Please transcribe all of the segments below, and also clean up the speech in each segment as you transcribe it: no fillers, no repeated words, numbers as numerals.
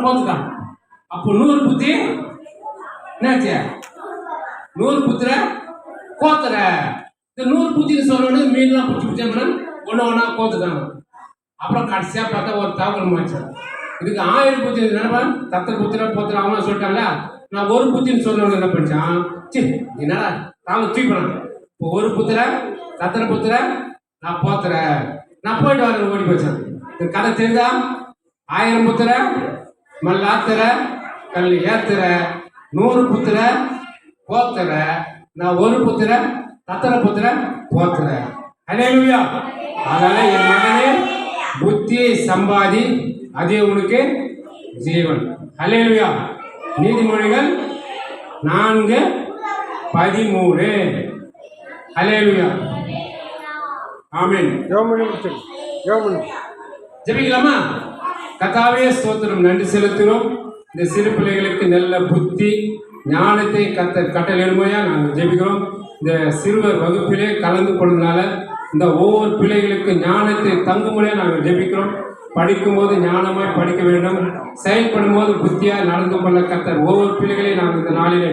போத்துட்டான். அப்போ 100 புத்தி என்னாச்சு? 100 புத்திர கோத்துற. இந்த 100 புத்தின்னு சொல்லணும். மீன்லாம் பிடிச்சி பிடிச்சோம்னா ஒன்றா கோத்துட்டாங்க. அப்புறம் கடைசியாக பார்த்தா ஒரு தகவல் மாச்சு. இதுக்கு 1000 புத்தி நினைப்பா தத்த புத்திர போத்துற அவங்களாம் சொல்லிட்டாங்களா. நான் ஒரு புத்தின்னு சொல்லணும்னு என்ன பண்ணிச்சான்? என்னடா தாங்க தூக்கிப்பேன். இப்போ ஒரு புத்திர தத்திர புத்திர நான் போத்துற நான் போயிட்டு வரேன் ஓடி போச்சேன். இந்த கதை தெரிஞ்சா 1000 புத்திர மல்லாத்துற கல் ஏத்துற 100 புத்திர போத்துற நான் ஒரு புத்திர தத்திர புத்திர போத்துற. ஹல்லேலூயா. அதனால என் மகனே புத்தியை சம்பாதி, அதே உனக்கு ஜீவன். ஹல்லேலூயா. நீதிமொழிகள் 4:13. ஹல்லேலூயா. ஆமென். ஜெபிக்கலாமா? கர்த்தாவே ஸ்தோத்திரம், நன்றி செலுத்துகிறோம். இந்த சிறு பிள்ளைகளுக்கு நல்ல புத்தி ஞானத்தை கட்டளையிடுமையா நாங்கள் ஜெபிக்கிறோம். இந்த சிறுவர் வகுப்பிலே கலந்து கொள்வதனால இந்த ஒவ்வொரு பிள்ளைகளுக்கு ஞானத்தை தங்குமுறையாக நாங்கள் ஜெபிக்கிறோம். படிக்கும்போது ஞானமாய் படிக்க வேண்டும், செயல்படும் போது புத்தியாக நடந்து கொள்ள கர்த்தர் ஒவ்வொரு பிள்ளைகளையும் நாங்கள் இந்த நாளிலே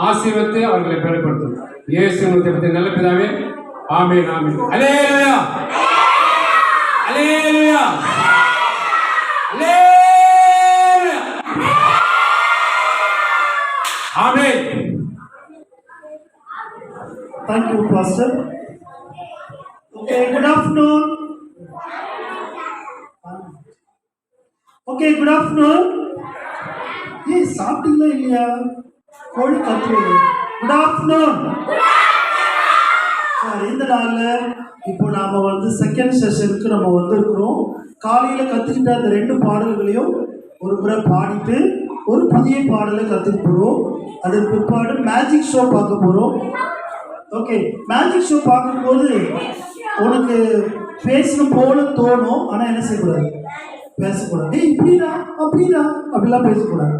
ஆசீர்வதித்து அவர்களை பெறப்படுத்தும். இயேசுவின் நல்ல பிதாவே, ஆமென் ஆமென். அல்லேலூயா அல்லேலூயா அல்லேலூயா ஆமென். Thank you, Pastor. Okay, good afternoon. Okay, good afternoon. Hey, சாப்பிட்டீங்களா இல்லையா? கோழி கத்துறது. Good afternoon. சரி, இந்த நாளில் இப்போ நாம் செகண்ட் செஷனுக்கு நம்ம வந்திருக்கிறோம். காலையில் கற்றுக்கிட்ட அந்த 2 பாடல்களையும் ஒரு முறை பாடிட்டு ஒரு புதிய பாடலை கற்றுக்க போகிறோம். அதற்கு பிற்பாடு மேஜிக் ஷோ பார்க்க போகிறோம். ஓகே, மேஜிக் ஷோ பார்க்கும்போது உனக்கு பேசணும் போல தோணும், ஆனால் என்ன செய்யக்கூடாது? பேசக்கூடாது. இப்படிடா அப்படிடா அப்படிலாம் பேசக்கூடாது.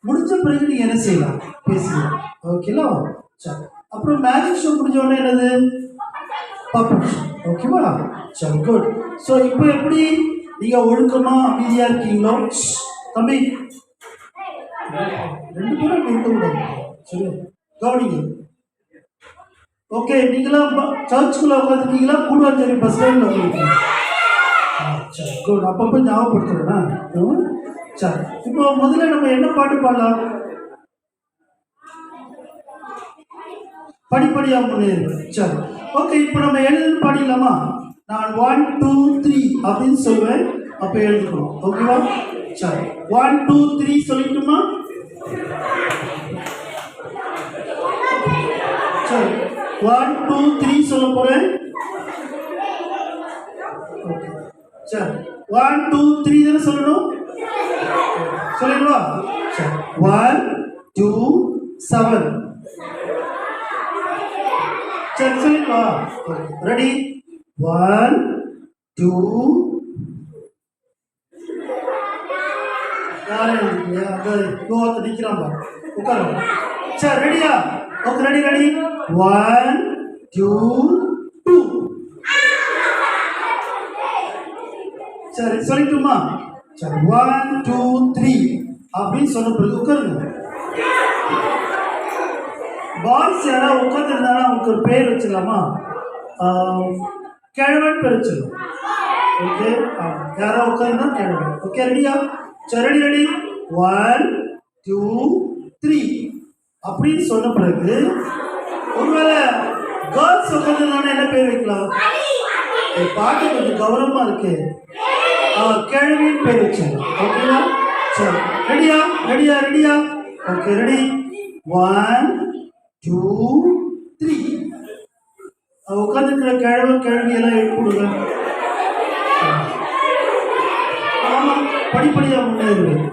முடிஞ்ச பிறகு நீங்கள் என்ன செய்யலாம்? பேசலாம். ஓகேங்களா? சரி, அப்புறம் மேஜிக் ஷோ முடிஞ்ச உடனே என்னது? Puppet show. ஓகேவா? சரி, குட். ஸோ இப்போ எப்படி நீங்கள் ஒழுக்கமாக அமைதியாக இருக்கீங்களோ? தம்பி 2 பேரும் நிறுத்தக்கூடாது. சரி, கவனிங்க. ஓகே, நீங்களாம் சர்ச்சுக்குள்ளே உட்காந்துருக்கீங்களா? கூடுவாஞ்சேரி பஸ் ஸ்டாண்டில் உட்காந்துருக்கீங்க? சரி, குட். அப்பப்போ ஞாபகப்படுத்துறேன்னா. சரி, இப்போ முதல்ல நம்ம என்ன பாட்டு பாடலாம்? படிப்படியாக முன்னேறும். சரி, ஓகே. இப்போ நம்ம எழுதுன்னு பாடிடலாமா? நான் 1 2 3 அப்படின்னு சொல்லுவேன், அப்போ எழுதுக்கணும். ஓகேவா? சரி, 1 2 3 சொல்லிட்டுமா? சரி, 1 2 3 சொல்ல போகிறேன். ஓகே, சரி, 1 2 3 தானே சொல்லணும். சொல்லிடுவா? சரி, 1 2 7. சரி, சொல்லிடுவா? ரெடி? 1 2 நிற்கிறான் உட்கார. சரி, ரெடியா? Okay, ready ready. 1 2 2. சரி, சொல்லிட்டுமா? சரி, 1 2 3 அப்படின்னு சொன்ன பிறகு உட்காருங்க. பாய்ஸ் யாராவது உட்காந்துருந்தாலும் அவங்களுக்கு ஒரு பேர் வச்சிடலாமா? கிழவன் பேர் வச்சிடலாம். ஓகே, யாராவது உட்காந்துனா கிழவன். ஓகே, ரெடியா? சரி, ரெடி ரெடி. 1 2 3 அப்படின்னு சொன்ன பிறகு ஒருவேளை கேர்ள்ஸ் உட்காந்துருந்தாலும் என்ன பேர் வைக்கலாம்? பாட்டு கொஞ்சம் கௌரவமாக இருக்கு, கிழவின்னு பேர் வச்சிடலாம். ஓகேவா? சரி, ரெடியா? ரெடியா? ரெடியா? Okay, ready. 1 2 3. உட்காந்துருக்கிற கிழவன் கிழவியெல்லாம் எழுப்பிடுங்க. ஆமாம், படிப்படியாக முன்னேறுவேன்.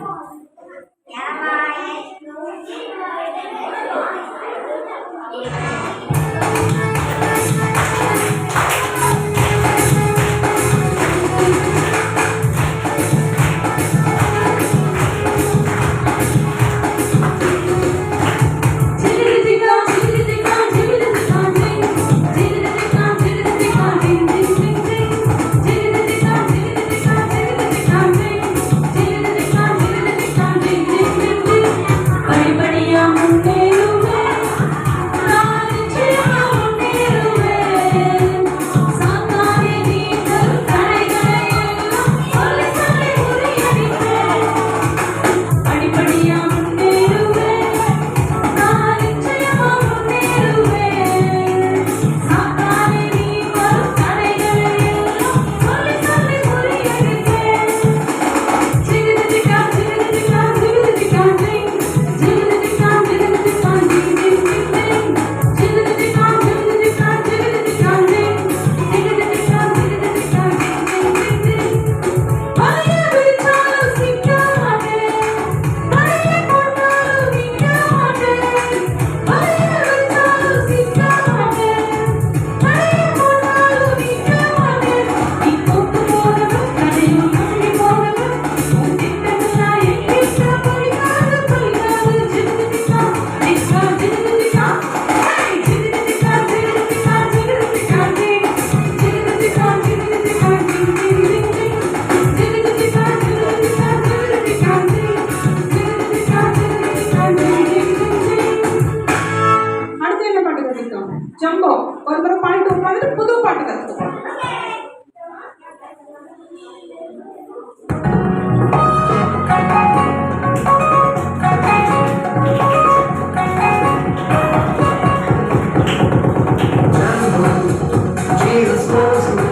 Jesus loves you.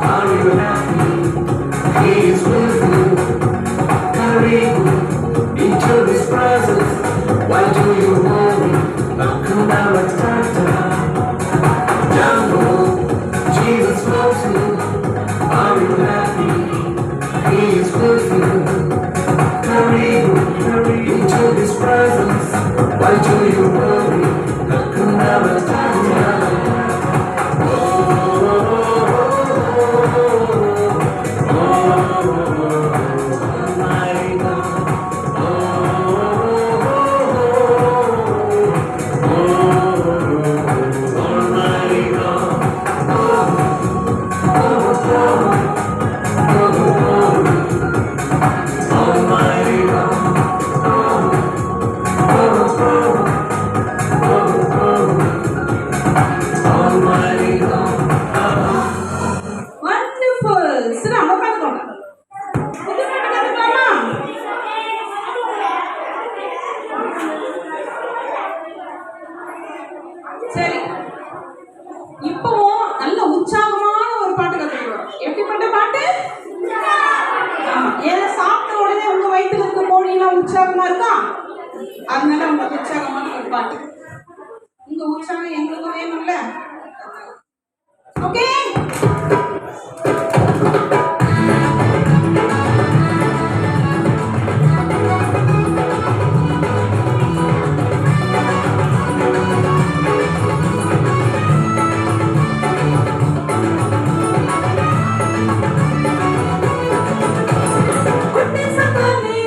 Are you happy? He is with you. Carry you into His presence. Why do you worry? Now come down, let's start Jungle. Jesus loves you. Are you happy? He is with you. Carry you into His presence. Why do you worry? Now come down, let's start Wonderful. சரி, நம்ம பார்த்துக்கோங்க. புது பாட்டு கத்துக்கலாமா? சரி, இப்பவும் நல்ல உற்சாகமான ஒரு பாட்டு கத்துக்கிறோம். எப்படிப்பட்ட பாட்டு? ஆமா, ஏன்னா சாப்பிட்ட உடனே உங்க வயிற்றுல இருக்க கோழிலாம் உற்சாகமா இருக்கா? அதனால உங்களுக்கு உற்சாகமான ஒரு பாட்டு. உங்க உற்சாகம் எங்களுக்கு வேணும்ல? ஓகே. குட்டி சந்தானே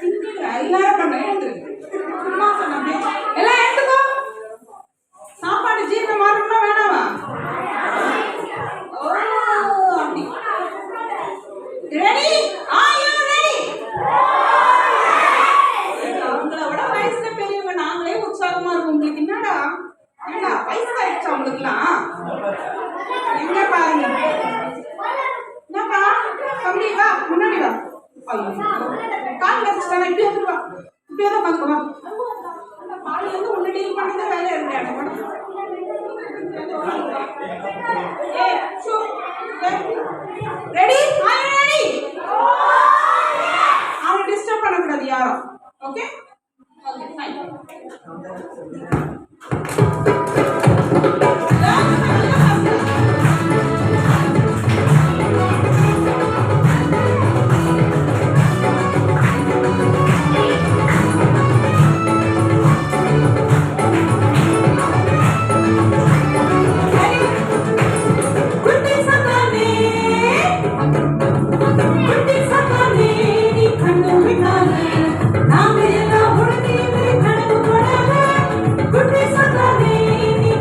எல்லாரும் பண்ண எழுந்துரு. அம்மா சொன்னே எல்லாம் எடுத்துக்கோ. சாப்பாடு ஜீரணம் மாறணுமா வேணாவா? ஓ அப்படி. ரெடி? Are you ready? அவங்கள விட வயசுல பெரியவங்க நாங்களே உற்சாகமா இருக்கும். உங்களுக்கு என்னடா ஏடா வயசு ஆயிடுச்சா உங்களுக்குலாம்? எங்க பாருங்க. என்னப்பா தம்பி வா முன்னாடி வா. கால் கசிச்சிட்டானா இப்படி வந்துருவா. இப்படியே தான் பார்த்துக்கோ. காலையில இருந்து ஒன்று டீல் பண்ணதே வேலையா இருக்கு. அந்த படம் ரெடி? ரெடி? அவனை டிஸ்டர்ப் பண்ணக்கூடாது யாரும். Okay okay fine. நாம எல்லாம் உடனே கணக்கு போடாத குட்டி சத்தானே நீ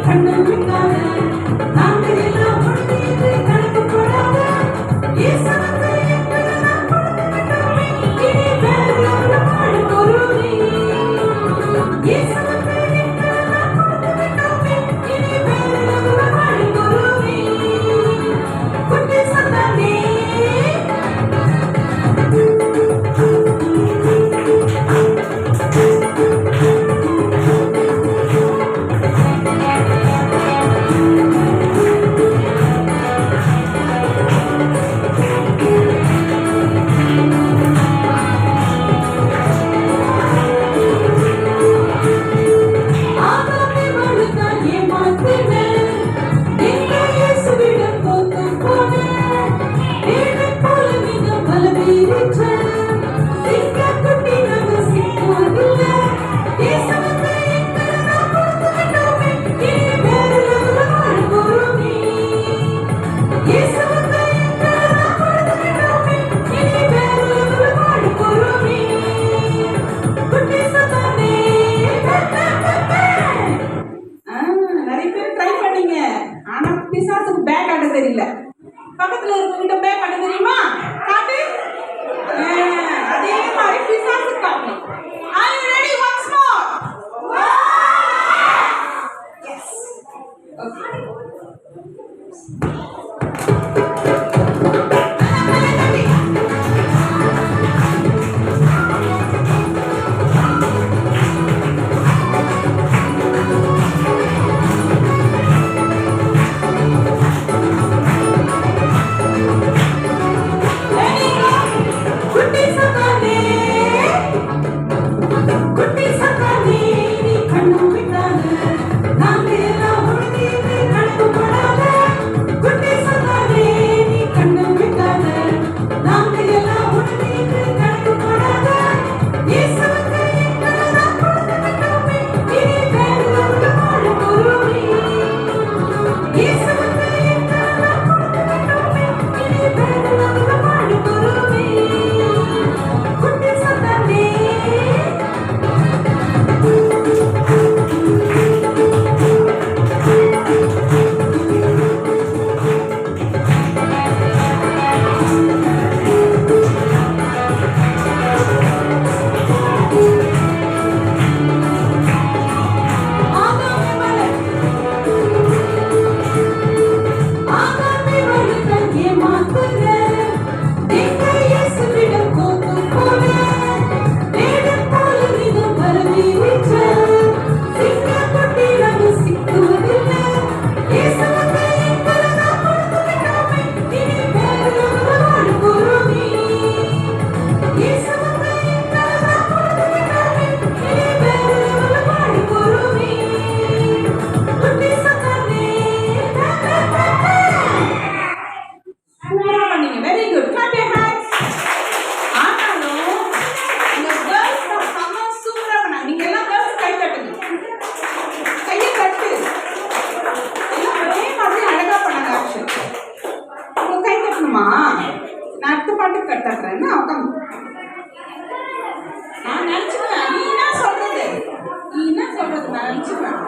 நினைச்சுக்குவேன். நீ என்ன சொல்றது? நான் நினைச்சுக்குவேன்.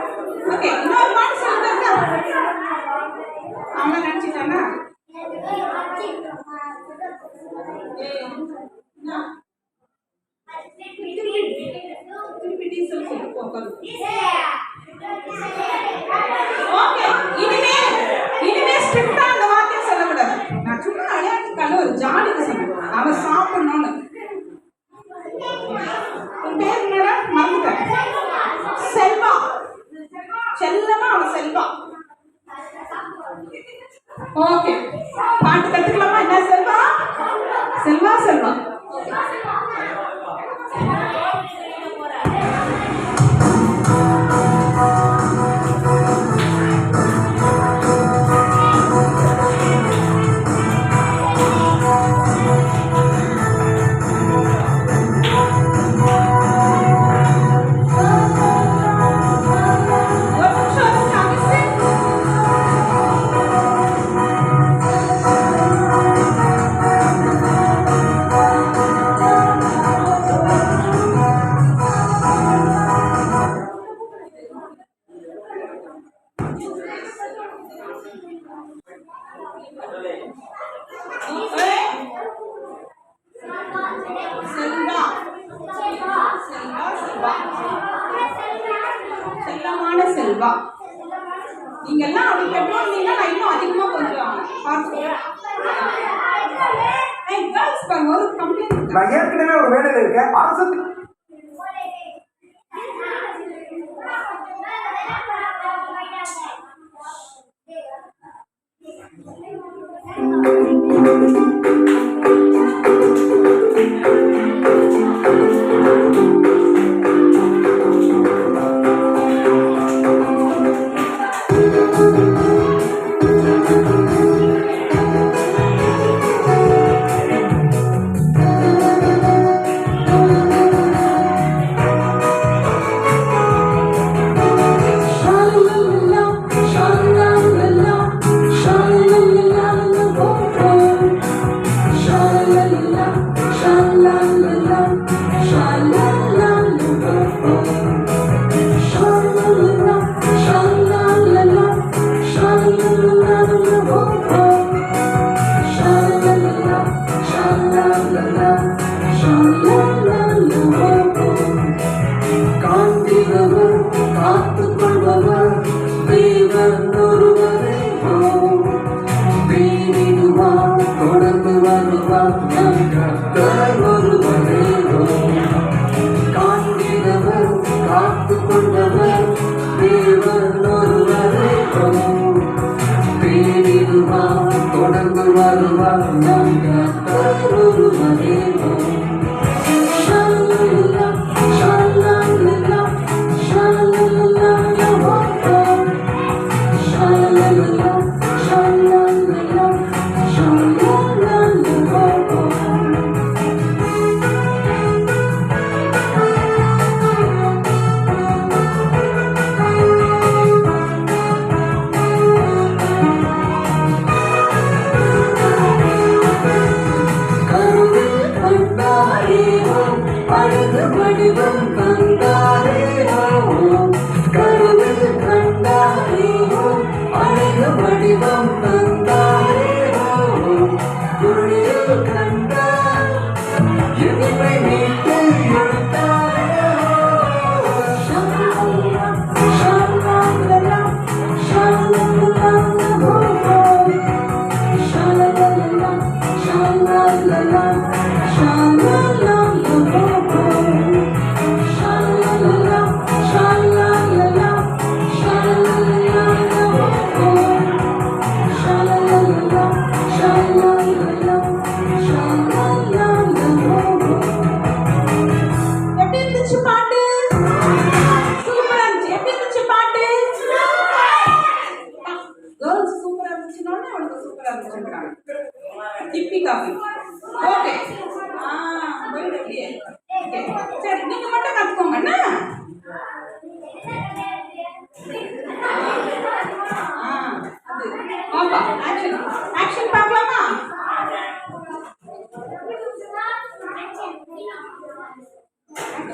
ஓகே, இன்னொரு பாட்டு சொல்லுங்க. அவன் நினைச்சிட்டானா? திருப்பி டீசல் சொல்லு. ஓகே, இனிமே ஸ்ட்ரிக்டா அந்த வார்த்தையை சொல்லக்கூடாது. நான் சும்மா விளையாட்டுக்கான ஒரு ஜாலிக்கு சொன்னேன். அவன் சாப்பிடணும்னு. உன் பேர் என்னடா? மறந்துட்டேன். செல்வா. செல்லமா அவன் செல்வா. ஓகே, பாட்டு கத்துக்கலாமா? என்ன செல்வா? செல்வா. செல்லமான செல்வா. நீங்க எல்லாம் அப்படி பெட்ரோல் நான் இன்னும் அதிகமா கொஞ்சம் பார்த்துக்கிறேன். ஒரு கம்ப்ளைண்ட். நான் ஏற்கனவே ஒரு வேலையில இருக்கேன். அரசு Sha la la la, sha la la la, sha la la.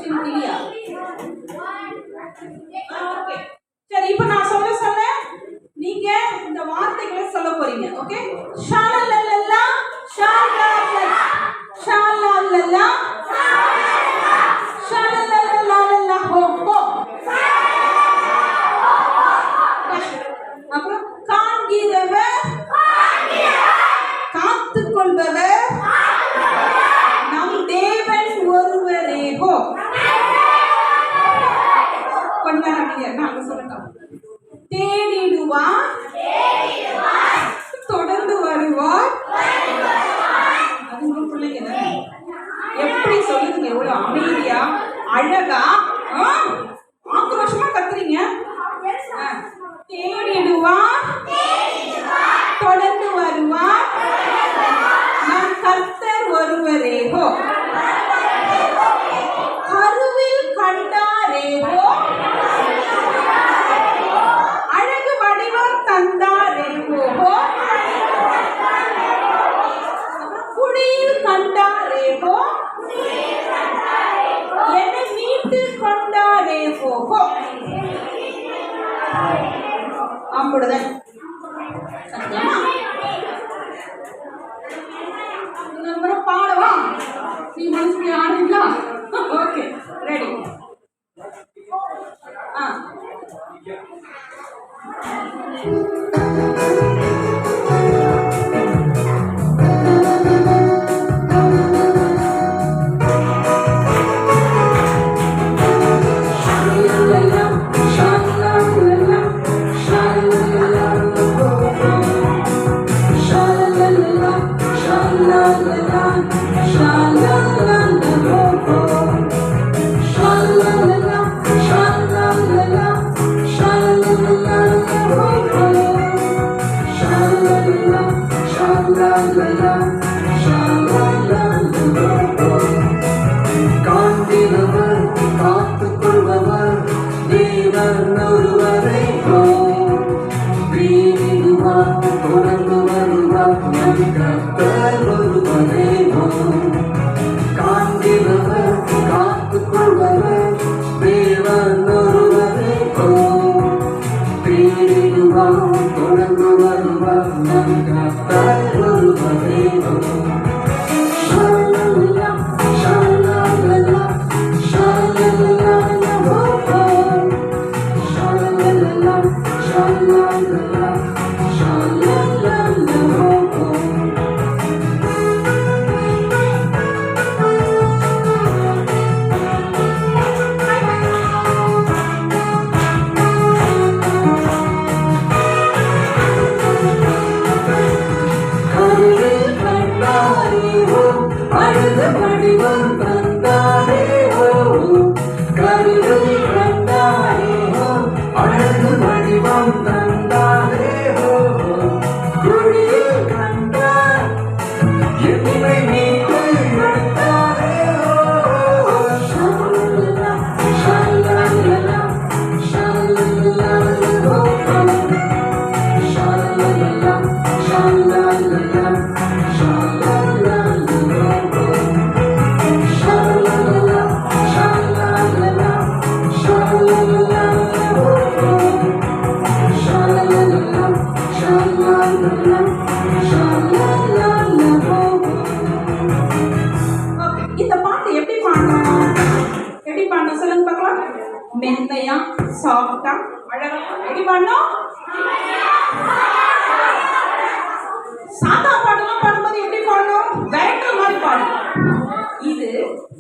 சின்ன கிளியா? ஓகே. சரி, இப்போ நான் சொல்ல நீங்க இந்த வார்த்தைகளை சொல்ல போறீங்க. ஓகே? ஷாலலலலா ஷாலலலா ஷாலலலா ஷாலலலலா ஹோ ஹோ. அப்புறம் காண்கிறவர் காத்துக்கொள்பவர் நம் தேவன் ஒருவரே ஹோ. கொஞ்ச நேரம் நாங்க சொல்லட்டும். தேடிடுவார் தொடர்ந்து வருவார். அது உங்க பிள்ளைங்க தானே? எப்படி சொல்லுதுங்க, எவ்வளவு அமைதியா அழகா ஆக்ரோஷமா கத்துறீங்க. தேடிடுவார் தொடர்ந்து வருவார் நம் கர்த்தர் ஒருவரேகோ. கருவில் கண்டாரேகோ அழகு வடிவம் தந்தாரேகோ. குடியில் கண்டாரேகோ என்னை மீட்டு கொண்டாரேகோ. அம்புடுதன் அப்புறம் பாடவா? நீ மனசுல ஆடுங்களா? Okay, ready. காண்கிறவர் காத்துக்கொள்பவர் தேவன் ஒருவரே ஹோ. வீடுவார் தொடர்ந்து வருவார் நம் கர்த்தர் ஒருவரே ஹோ. காண்கிறவர் காத்துக்கொள்பவர் தேவன் ஒருவரே ஹோ. வீடுவார் தொடர்ந்து வருவார் நம் கர்த்தர் ஒருவரே ஹோ. அழுது வடிவம் தந்தாரே ஹோ. கருணை கண்டாரே ஹோ. அழகு வடிவம் தந்தாரே ஹோ. குழியில் கண்டார் என்னை மீட்டு எடுத்தாரே ஹோ. ஷல்லல்லா ஷல்லல்லா ஷல்லல்லா ஹோ. ஷல்லல்லா ஷல்லல்லா இந்த பாட்டு எப்படி பாடணும்? எப்படி பாடணும் சொல்லுங்க பார்க்கலாம். மென்மையா சாஃப்டா அழகா எப்படி பாடணும்? சாதா பாடலாம் பாடும்போது எப்படி பாடணும்? விரட்டுற மாதிரி பாடணும். இது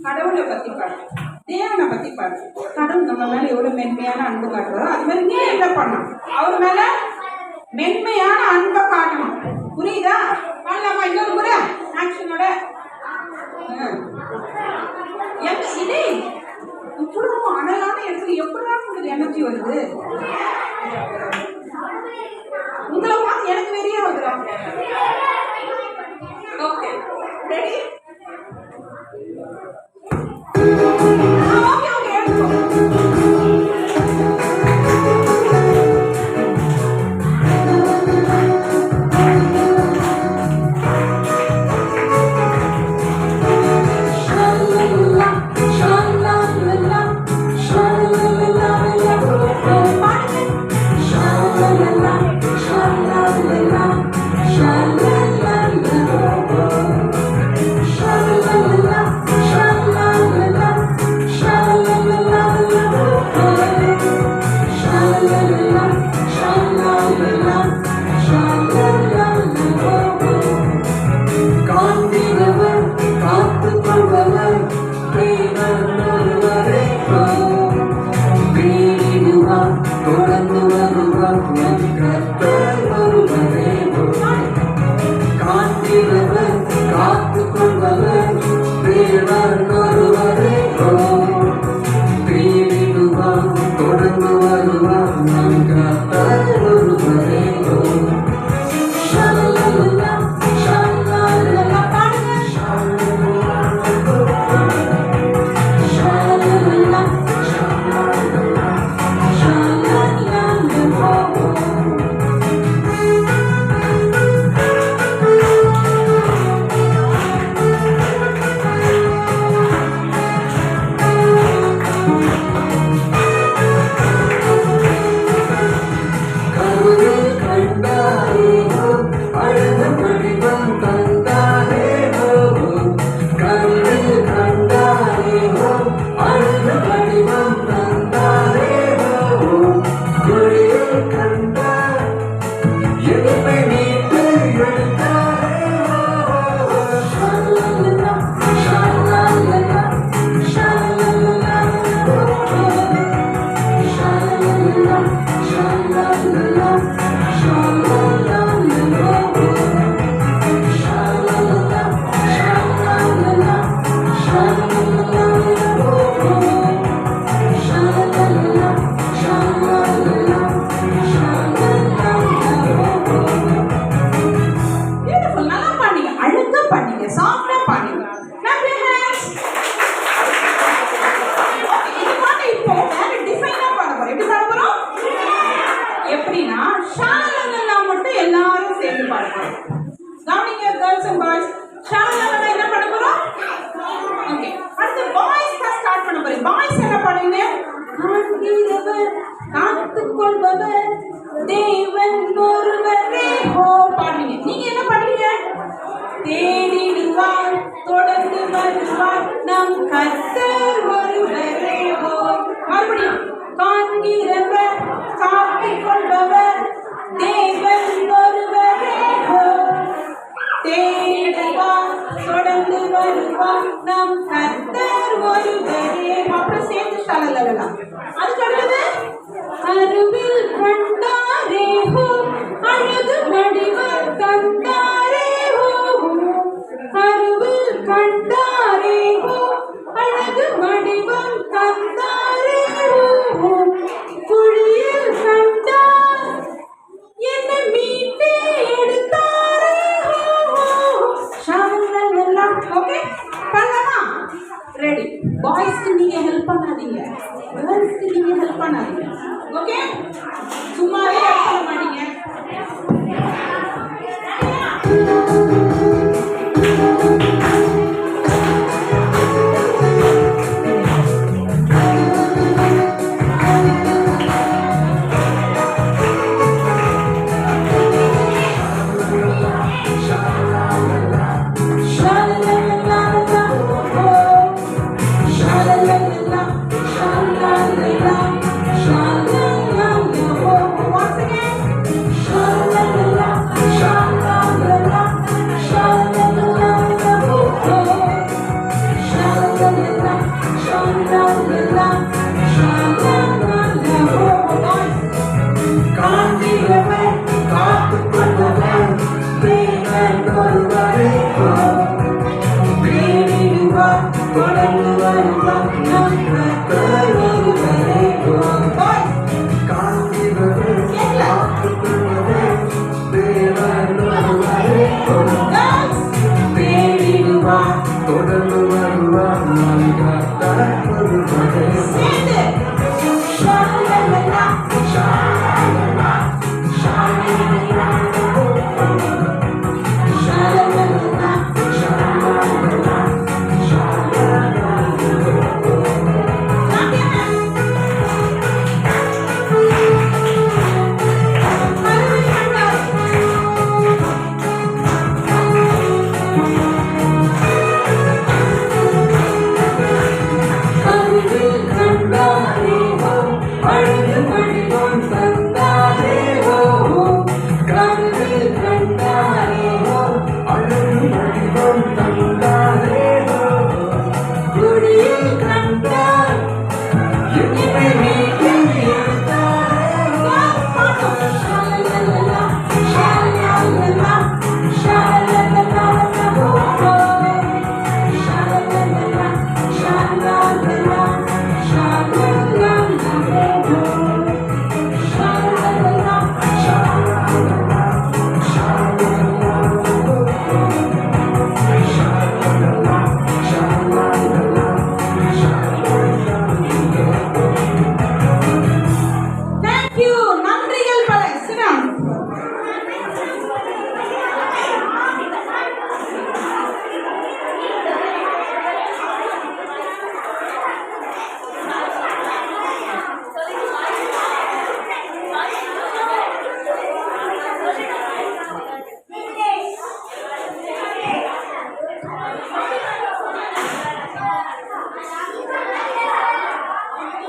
கடவுளை பத்தி பாடணும், தேவனை பத்தி பாடணும். கடவுள் நம்ம மேல எவ்வளவு மென்மையான அன்பு காட்டுறோ அது மாதிரி நீ என்ன பண்ணணும்? அவர் மேல மென்மையான அன்பை காட்டணும். புரியுதா? பாடலாமா? இன்னொரு முறை ஆக்ஷனோட. இதே இவ்வளவு அனலான இடத்துல எப்படிதான் உங்களுக்கு எனர்ஜி வருது? உங்களை பார்த்து எனக்கு வெறியா வருகிறோம். Okay, ready? ஓகே ஓகே, எடுத்துக்கோ. Shalala, shalala. அழுத வடிவம் தந்தாரே ஒளியை கண்டார் என்னை மீட்டு எடுத்தாரே ஷாலலா ஷாலலா ஷாலலா ஷாலலா ஷாலலா Beautiful. நல்லா பாடுங்க. அழகா பாடுங்க. சாஃப்டா பாடுங்க. Clap your hands. Okay, இந்த பாட்டை இப்போ வேற டிஃபைனா பாட போறோம். எப்படி பாட போறோம்? எப்படின்னா ஷாலலலா மட்டும் எல்லாரும் சேர்ந்து பாட போறோம். கவனிங்க girls and boys. ஷாலலலா என்ன பாட போறோம்? Okay. அடுத்து boys தான் ஸ்டார்ட் பண்ண போறோம். boys என்ன பாடுவீங்க? காண்கிறவர் காத்துக்கொள்பவர் தேவன் ஒருவரே ஹோ பாடுவீங்க. நீங்க என்ன பாடுவீங்க? தேடிடுவார் தொடர்ந்து வருவார் நம் கர்த்தர் ஒருவரே ஹோ. மறுபடியும் காண்கிறவர் காத்துக்கொள்பவர் தேவன் ஒருவரே ஹோ. தேடிடுவார் தொடர்ந்து வருவார் நம் கர்த்தர் ஒருவரே. அப்புறம் சேர்ந்து ஷாலலலா. அதுக்கு அடுத்தது அருவில் கண்டாரே ஹோ அழகு வடிவம் தந்தாரே ஹோ. அருவில் கண்டாரே ஹோ அழகு வடிவம் தந்தாரே ஹோ. குழியில் கண்டார் என்னை மீட்டே எடுத்தாரே ஹோ. ஷாலலலா. ஓகே பண்ணலாமா? ரெடி. பாய்ஸ்க்கு நீங்க ஹெல்ப் பண்ணாதீங்க, கேர்ள்ஸ்க்கு நீங்க ஹெல்ப் பண்ணாதீங்க. ஓகே சும்மாவே ஹெல்ப் பண்ண மாட்டீங்க. Clap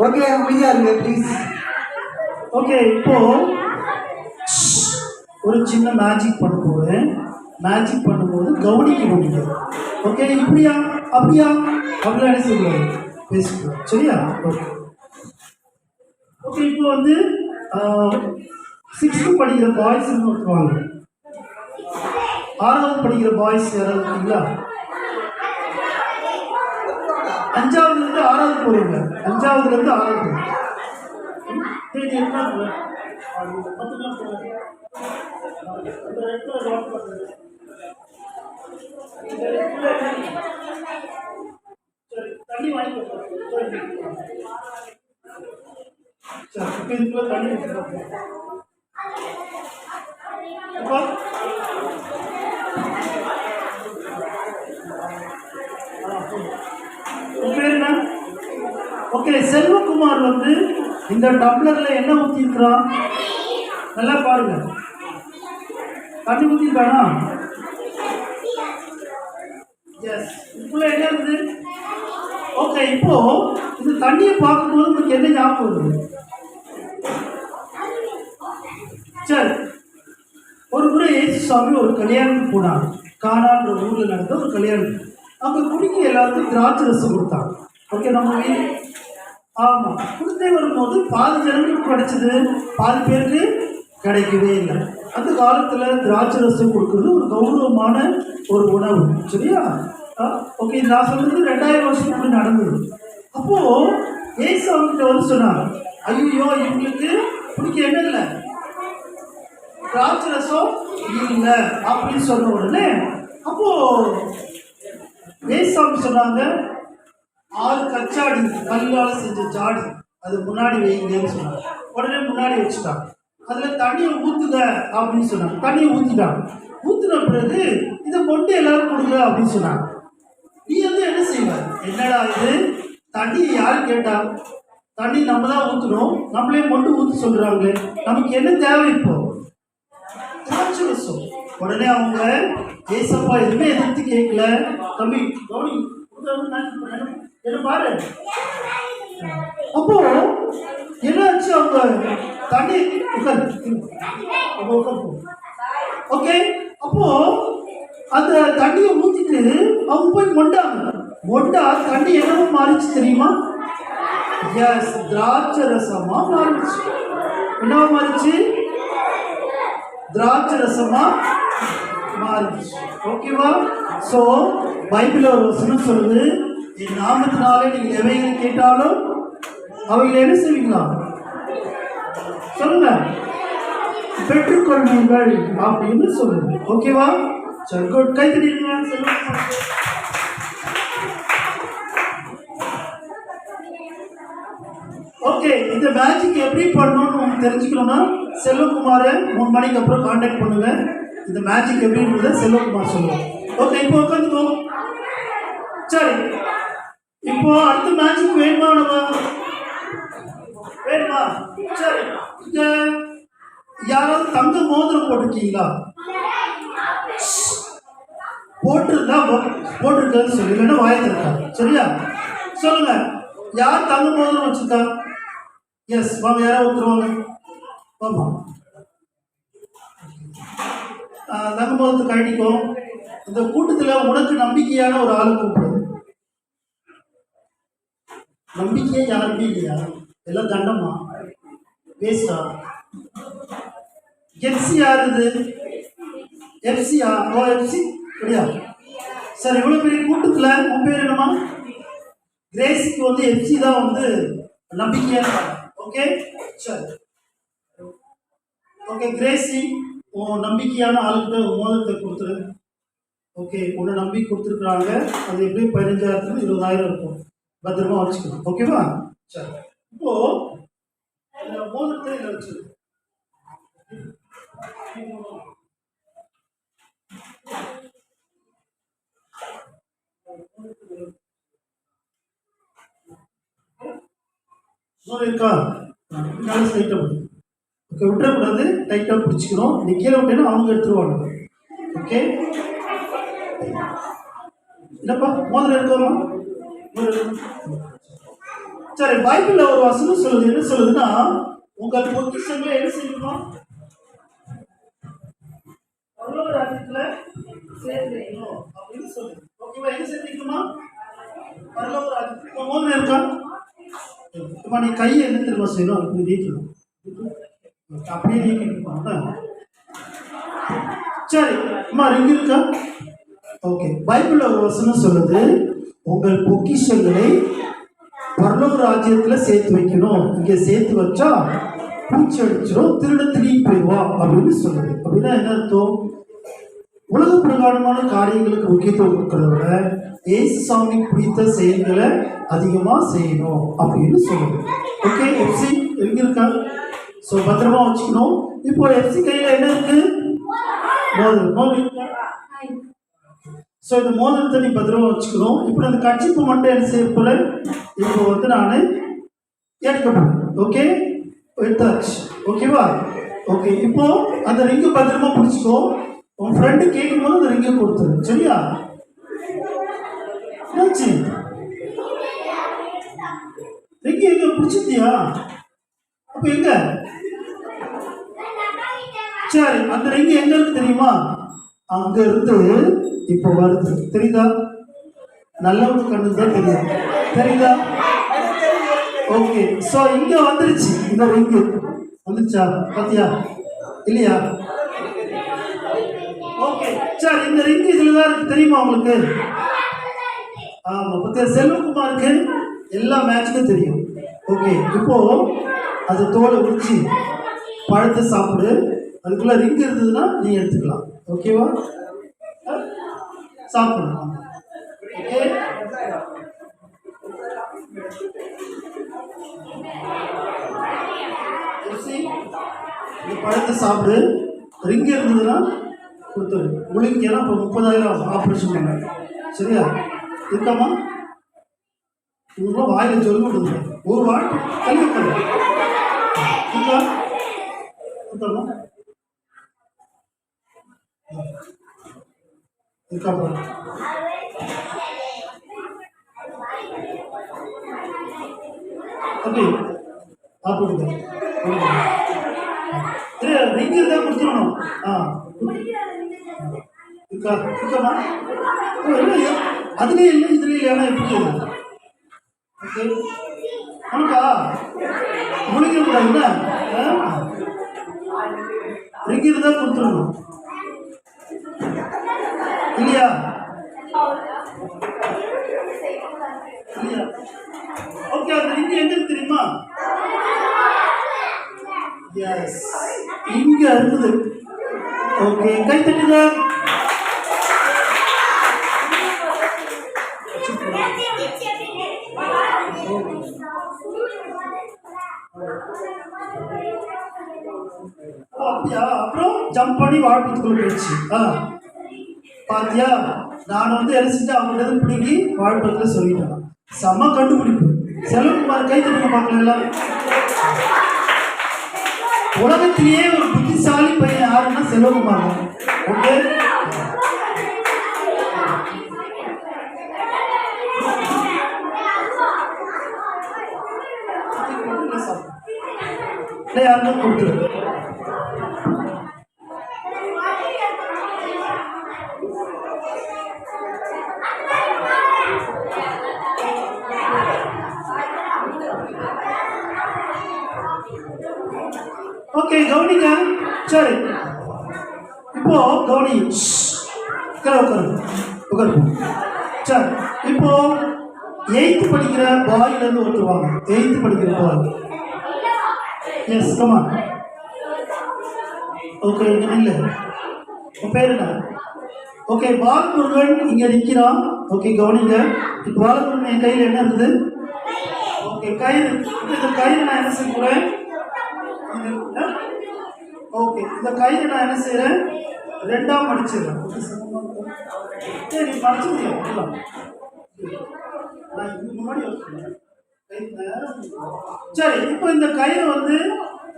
ஓகே அமைதியா இருங்க ப்ளீஸ். ஓகே, இப்போ ஒரு சின்ன மேஜிக் பண்ண போகிறேன். மேஜிக் பண்ணும்போது கவனிக்கணும் நீங்கள். ஓகே, இப்படியா அப்படியா அப்படிலாம் என்ன செய்யக்கூடாது, பேசக்கூடாது. சரியா? Okay okay. இப்போ வந்து 6th படிக்கிற பாய்ஸ்ன்னு ஒருத்தருவாங்க. 6வது படிக்கிற பாய்ஸ் யாராவது இருக்கீங்களா? 5வதுலேருந்து 6வது போறீங்க. 5வதுலேருந்து 6வது. சரி, என்ன தண்ணி வாங்கிக்கோ. சரி, இப்போ இதுக்குள்ள தண்ணி வச்சுருக்கோம். உன் பேர் என்ன? ஓகே, செல்வகுமார் வந்து இந்த டம்ளர்ல என்ன ஊற்றிருக்கிறான்? நல்லா பாருங்க. தண்ணி ஊற்றிருக்கானா? எஸ். இதுக்குள்ள என்ன இருக்குது? ஓகே, இப்போ இந்த தண்ணியை பார்க்கும்போது உங்களுக்கு என்ன ஞாபகம் வருது? சரி, ஒரு முறை இயேசு சுவாமி ஒரு கல்யாணத்துக்கு போனாங்க. கானான்ற ஊர்ல நடந்த ஒரு கல்யாணம். அங்க குடிக்க எல்லாருக்கும் திராட்சை ரசம் கொடுத்தாங்க. ஓகே, நம்ம வீடு ஆமா கொடுத்தே வரும்போது பாதி ஜனங்களுக்கு கிடைச்சது, பாதி பேருக்கு கிடைக்கவே இல்லை. அந்த காலத்துல திராட்சை ரசம் கொடுக்கறது ஒரு கௌரவமான ஒரு உணவு. சரியா? ஓகே, நான் சொல்றது 2000 வருஷத்துக்கு முன்னாடி நடந்தது. அப்போ ஏசு அவங்ககிட்ட வந்து சொன்னாங்க, ஐயோ இவங்களுக்கு பிடிக்க என்ன இல்லை, திராட்சை ரசம் இல்லை அப்படின்னு சொன்ன உடனே அப்போ ஏசாமி சொன்னாங்க, 6 கச்சாடி கல்லால் செஞ்ச ஜாடி அது முன்னாடி வைங்கன்னு சொன்னாங்க. உடனே முன்னாடி வச்சுட்டாங்க. அதில் தண்ணியை ஊற்றுங்க அப்படின்னு சொன்னாங்க. தண்ணியை ஊற்றிட்டாங்க. ஊற்றின பிறகு இதை கொண்டு எல்லாரும் கொடுங்க அப்படின்னு சொன்னாங்க. நீ வந்து என்ன செய்வ? என்னடா இது, தண்ணியை யார் கேட்டா? தண்ணி நம்ம தான் ஊற்றணும், நம்மளே மொண்டு ஊற்ற சொல்கிறாங்களே, நமக்கு என்ன தேவை இப்போ? திராட்சை ரசம். உடனே அவங்க ஏசப்பா எதுவுமே எதிர்த்து கேட்கல. தம்பி கௌரி என்ன பாரு. அப்போ என்னாச்சு, அவங்க தண்ணி ஓகே, அப்போ அந்த தண்ணியை ஊற்றிட்டு அவங்க போய் மொண்டா தண்ணி என்னவோ மாறிச்சு தெரியுமா? எஸ், திராட்சை ரசமா மாறிச்சு. என்னவா மாறிச்சு? திராட்சை ரசமா மாறிச்சு. ஓகேவா? ஸோ பைபிள் ஒரு வசனம் சொல்லுது, என் நாமத்தினாலே நீங்கள் எவைகளை கேட்டாலும் அவைகளை என்ன செய்வீங்களா? சொல்லுங்க, பெற்றுக்கொள்வீர்கள் அப்படின்னு சொல்லுங்க. ஓகேவா? சரி, குட். கை தட்டிடுங்க. ஓகே, இந்த மேஜிக் எப்படி பண்ணணும்னு உங்களுக்கு தெரிஞ்சுக்கணும்னா செல்வகுமாரை 3 மணிக்கு அப்புறம் கான்டாக்ட் பண்ணுங்க. இந்த மேஜிக் எப்படின்றத செல்வகுமார் சொல்லுவாங்க. ஓகே, இப்போ உட்காந்துக்கோ. சரி, இப்போ அடுத்த மேஜிக் வேணுமா? வேணுமா? சரி, இங்க யாராவது தங்க மோதிரம் போட்டிருக்கீங்களா? போட்டிருந்தா போட்டிருக்கான்னு சொல்லி, இல்லைன்னா வாயத்திருக்கா. சரியா? சொல்லுங்க, யார் தங்க மோதிரம் வச்சிருக்கா? எஸ், வாங்க, யாராவது ஒருத்தருவாங்க. ஆமா, தங்க மோதிரத்தை கழட்டிக்கோ. இந்த கூட்டத்தில் உனக்கு நம்பிக்கையான ஒரு ஆளை கூப்பிடு. நம்பிக்கையே யாருமே இல்லையா? எல்லாம் தண்டமா வேஸ்டா? எஃப்சி யாருது? எஃப்சியா? ஓ, எஃப்சி இல்லையா? சார், இவ்வளோ பெரிய கூட்டத்தில் உன் பேர் என்னமா? கிரேஸுக்கு வந்து எஃப்சி தான் வந்து நம்பிக்கையான. ஓகே, சரி. ஓகே கிரேஸி, உன் நம்பிக்கையான ஆளுக்கிட்ட மோதிரத்தை கொடுத்துரு. ஓகே, உன்னை நம்பி கொடுத்துருக்குறாங்க. அது எப்படியும் 15,000 20,000 இருக்கும். பத்திரமா வச்சுக்கணும். ஓகேவா? சரி, இப்போ மோதிரத்தை இதில் வச்சுரு. இருக்கா? நல்லா டைட்டாக பிடிக்கும். ஓகே, விட்டுறக்கூடாது, டைட்டாக பிடிச்சிக்கணும். நீ கீழே விட்டேன்னா அவங்க எடுத்துருவாங்க. ஓகே, இல்லைப்பா, மோதிரம் எடுக்கலாமா? சரி, பைபிள்ல ஒரு வசனம் சொல்லுது. என்ன சொல்லுதுன்னா, உங்கள் பொக்கிஷங்களை என்ன செய்யணுமா? பரலோக ராஜ்யத்துல சேர்த்து வைக்கணும் அப்படின்னு சொல்லுது. ஓகேவா? எங்க சேர்த்து வைக்கணுமா? பரலோக ராஜ்யத்துல. இப்போ மோதிரம் இருக்கா? இப்போ நீ கையை என்ன தெரியுமா செய்யணும்? இப்படி நீக்கணும். அப்படியே நீக்கிட்டு. சரி, அம்மா ரிங் இருக்கா? ஓகே. பைபிள்ல ஒரு வசனம் சொல்லுது, உங்கள் பொக்கிஷங்களை பரலோக ராஜ்யத்துல சேர்த்து வைக்கணும். இங்க சேர்த்து வச்சா பூச்சி அடிச்சிடும், திருட திரும்பி போயிடுவா அப்படின்னு சொல்லுது. அப்படின்னா என்ன அர்த்தம்? உலக பிரகாரமான காரியங்களுக்கு முக்கியத்துவம் கொடுக்கறத விட ஏசு சாமி பிடித்த செயல்களை அதிகமா செய்யணும் அப்படின்னு சொல்லுது. ஓகே, எஃப்சி எங்க இருக்கா? ஸோ பத்திரமா வச்சுக்கணும். இப்போ எஃப்சி கையில என்ன இருக்கு? மோதிரம். மோதிரம் இருக்கா? ஸோ இந்த மோதிரத்தை நீ பத்திரமா வச்சுக்கணும். இப்போ அந்த கட்சிப்பு மட்டும் என்ன செய்ய போல இப்போ வந்து நான் எடுக்கப்படும். ஓகே, எடுத்தாச்சு. ஓகேவா? ஓகே, இப்போ அந்த ரிங்கு பத்திரமா பிடிச்சிக்கோ. உன் ஃப்ரெண்டு கேட்கும் போது அந்த ரிங்கை கொடுத்துரு. சரியா? என்னாச்சு? ரிங்கு எங்க பிடிச்சிருந்தியா? அப்ப எங்க? சரி, அந்த ரிங்கு எங்க இருக்கு தெரியுமா? அங்க இருந்து இப்போ வருது. தெரியுதா? நல்லவங்க கண்ணு தான் தெரியும். தெரியுதா? ஓகே. ஸோ இங்க வந்துருச்சு. இந்த ரிங்கு வந்துருச்சா? பாத்தியா இல்லையா? ஓகே. சரி, இந்த ரிங் இதுல தான் இருக்கு. தெரியுமா உங்களுக்கு? ஆமா, பத்தியா? செல்வகுமாருக்கு எல்லா மேட்சுக்கும் தெரியும். ஓகே. இப்போ அது தோலை உரிச்சு பழத்தை சாப்பிடு. அதுக்குள்ள ரிங் இருந்ததுன்னா நீ எடுத்துக்கலாம். ஓகேவா? சாப்பிடணும். ஓகே. இந்த பழத்தை சாப்பிடு. ரிங் இருந்ததுன்னா கொடுத்துரு. உங்களுக்கு ஏன்னா இப்போ 30,000 ஆப்ரேஷன் பண்ண. சரியா? இருக்காமா? இவங்களும் வாயில சொல்லி விடுங்க. ஒரு வாட்டு கல்வி இருக்கா? இருக்காமா? இருக்கா? ஓகே, சாப்பிடுங்க. ரிங் இருந்தா கொடுத்துடணும். இருக்கா? இருக்காமா? அதுலேயே இல்லை, இதுலேயே இல்லையா? எப்படி? ஓகே, ஆமாக்கா முடிக்க என்ன ரிங் இருந்தா கொடுத்துடணும். இல்லையா? இல்லையா? ஓகே, அந்த ரிங் எங்க தெரியுமா? எஸ், இங்க இருக்குது. ஓகே, கை தட்டுங்க. அப்படியா? அப்புறம் ஜம்ப் பண்ணி வாழ்த்துக்குள்ள போயிடுச்சு. பாத்தியா? நான் வந்து என்ன செஞ்சேன், அவங்கள்ட்ட பிடிங்கி வாழ்ப்பத்துல சொல்லிட்டேன். செம்ம கண்டுபிடிப்பு. செல்வகுமார் கை தட்டுங்க பார்க்கலாம். உலகத்திலேயே ஒரு புத்திசாலி பையன் யாருன்னா செல்வகுமார் தான். ஓகே, யாருன்னா கொடுத்துரு. ஓகே, கவனிங்க. சரி, இப்போ கவனி. உட்காரு. சரி, இப்போ 8th படிக்கிற பாயில இருந்து ஒருத்தருவாங்க. 8th படிக்கிற பாய். S, comma. ஓகே, இங்க இல்ல. உன் பேர் என்ன? ஓகே, பாலமுருகன் இங்க நிக்கிறான். ஓகே, கவனிங்க. இப்போ பாலமுருகன் என் கையில் என்ன இருந்தது? ஓகே, கயிறு. இந்த கயிறு நான் என்ன செய்ய போறேன்? ஓகே, இந்த கயிறு நான் என்ன செய்யறேன்? 2ஆ மடிச்சிடுறேன். சரி, மடிச்சு முடியும். சரி, இப்போ இந்த கயிறு வந்து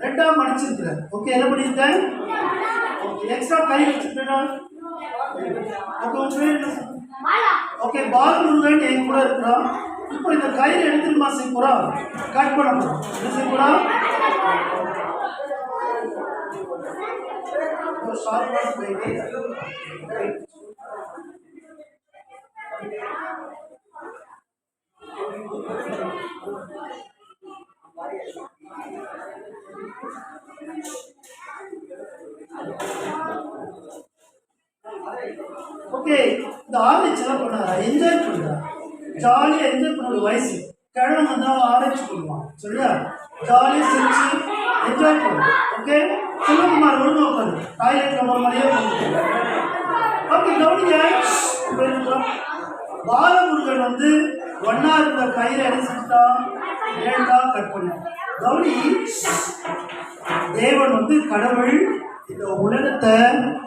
2ஆ மடிச்சிருக்கிறேன். ஓகே, என்ன பண்ணிருக்கேன்? எக்ஸ்ட்ரா கயிறு வச்சிருக்கேன். ஓகே, பாலமுருகன் என் கூட இருக்கிறான். இப்போ இந்த கயிறு எடுத்துமா செய்ய போறோம், கட் பண்ண போறோம். என்ன செய்ய போறோம்? ஓகே, இந்த ஆராய்ச்சி எல்லாம் பண்ணாரா, என்ஜாய் பண்றா, ஜாலியா என்ஜாய் பண்ண வயசு. கிழமை வந்தா ஆராய்ச்சி பண்ணுவான், சரியா? ஜாலியா சிரிச்சு என்ஜாய் பண்ணுவோம். ஓகே, செல்வகுமார் ஒழுங்கா உட்காரு, டாய்லெட்ல போற மாதிரியே ஓகே. கவனிங்க, பாலமுருகன் வந்து ஒன்னா இருந்த கயிறை அடிச்சுட்டான், ஏண்டா கட் பண்ண. கவனி, தேவன் வந்து கடவுள் இந்த உலகத்தை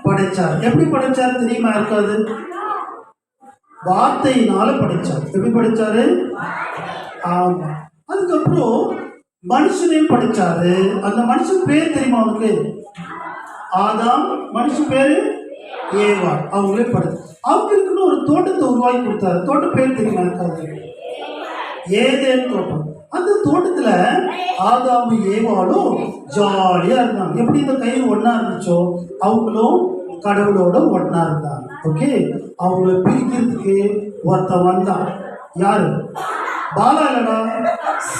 படைச்சார். எப்படி படைச்சார் தெரியுமா? இருக்காது, வார்த்தையினால படைச்சார். எப்படி படைச்சாரு? ஆமா. அதுக்கப்புறம் மனுஷனையும் படைச்சாரு. அந்த மனுஷன் பேர் தெரியுமா அவனுக்கு? ஆதாம். மனுஷன் பேரு ஏவா. அவங்களே படைச்சு அவங்களுக்குன்னு ஒரு தோட்டத்தை உருவாக்கி கொடுத்தாரு. தோட்ட பேர் தெரியுமா? இருக்காது, ஏதேன் தோட்டம். அந்த தோட்டத்துல ஆதாமும் ஏவாலும் ஜாலியா இருந்தாங்க. எப்படி இந்த கயிறு ஒன்னா இருந்துச்சோ அவங்களும் கடவுளோட ஒன்னா இருந்தாங்க. ஓகே, அவங்கள பிரிக்கிறதுக்கு ஒருத்தன் வந்தான். யாரு? பாலா இல்லடா,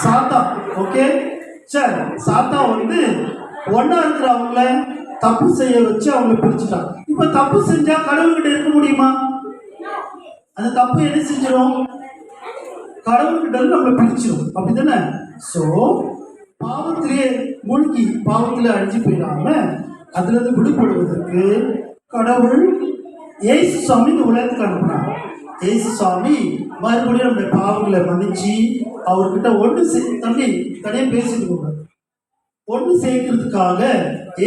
சாத்தா. ஓகே, சரி. சாத்தா வந்து ஒன்னா இருக்கிற அவங்கள தப்பு செய்ய வச்சு அவங்கள பிரிச்சுட்டான். இப்ப தப்பு செஞ்சா கடவுள்கிட்ட இருக்க முடியுமா? அந்த தப்பு என்ன செஞ்சிடும்? கடவுள்கிட்ட நம்மளை பிரிச்சிடும். அப்படித்தானே? ஸோ பாவத்திலேயே மூழ்கி பாவத்திலே அழிஞ்சு போயிடாம அதுல இருந்து விடுபடுவதற்கு கடவுள் ஏசு சாமி இந்த உலகத்துக்கு அனுப்புனாங்க. ஏசு சாமி மறுபடியும் நம்முடைய பாவங்களை மன்னிச்சு அவர்கிட்ட ஒன்று தம்பி தனியாக பேசிட்டு போகிறார். ஒன்று சேர்க்கறதுக்காக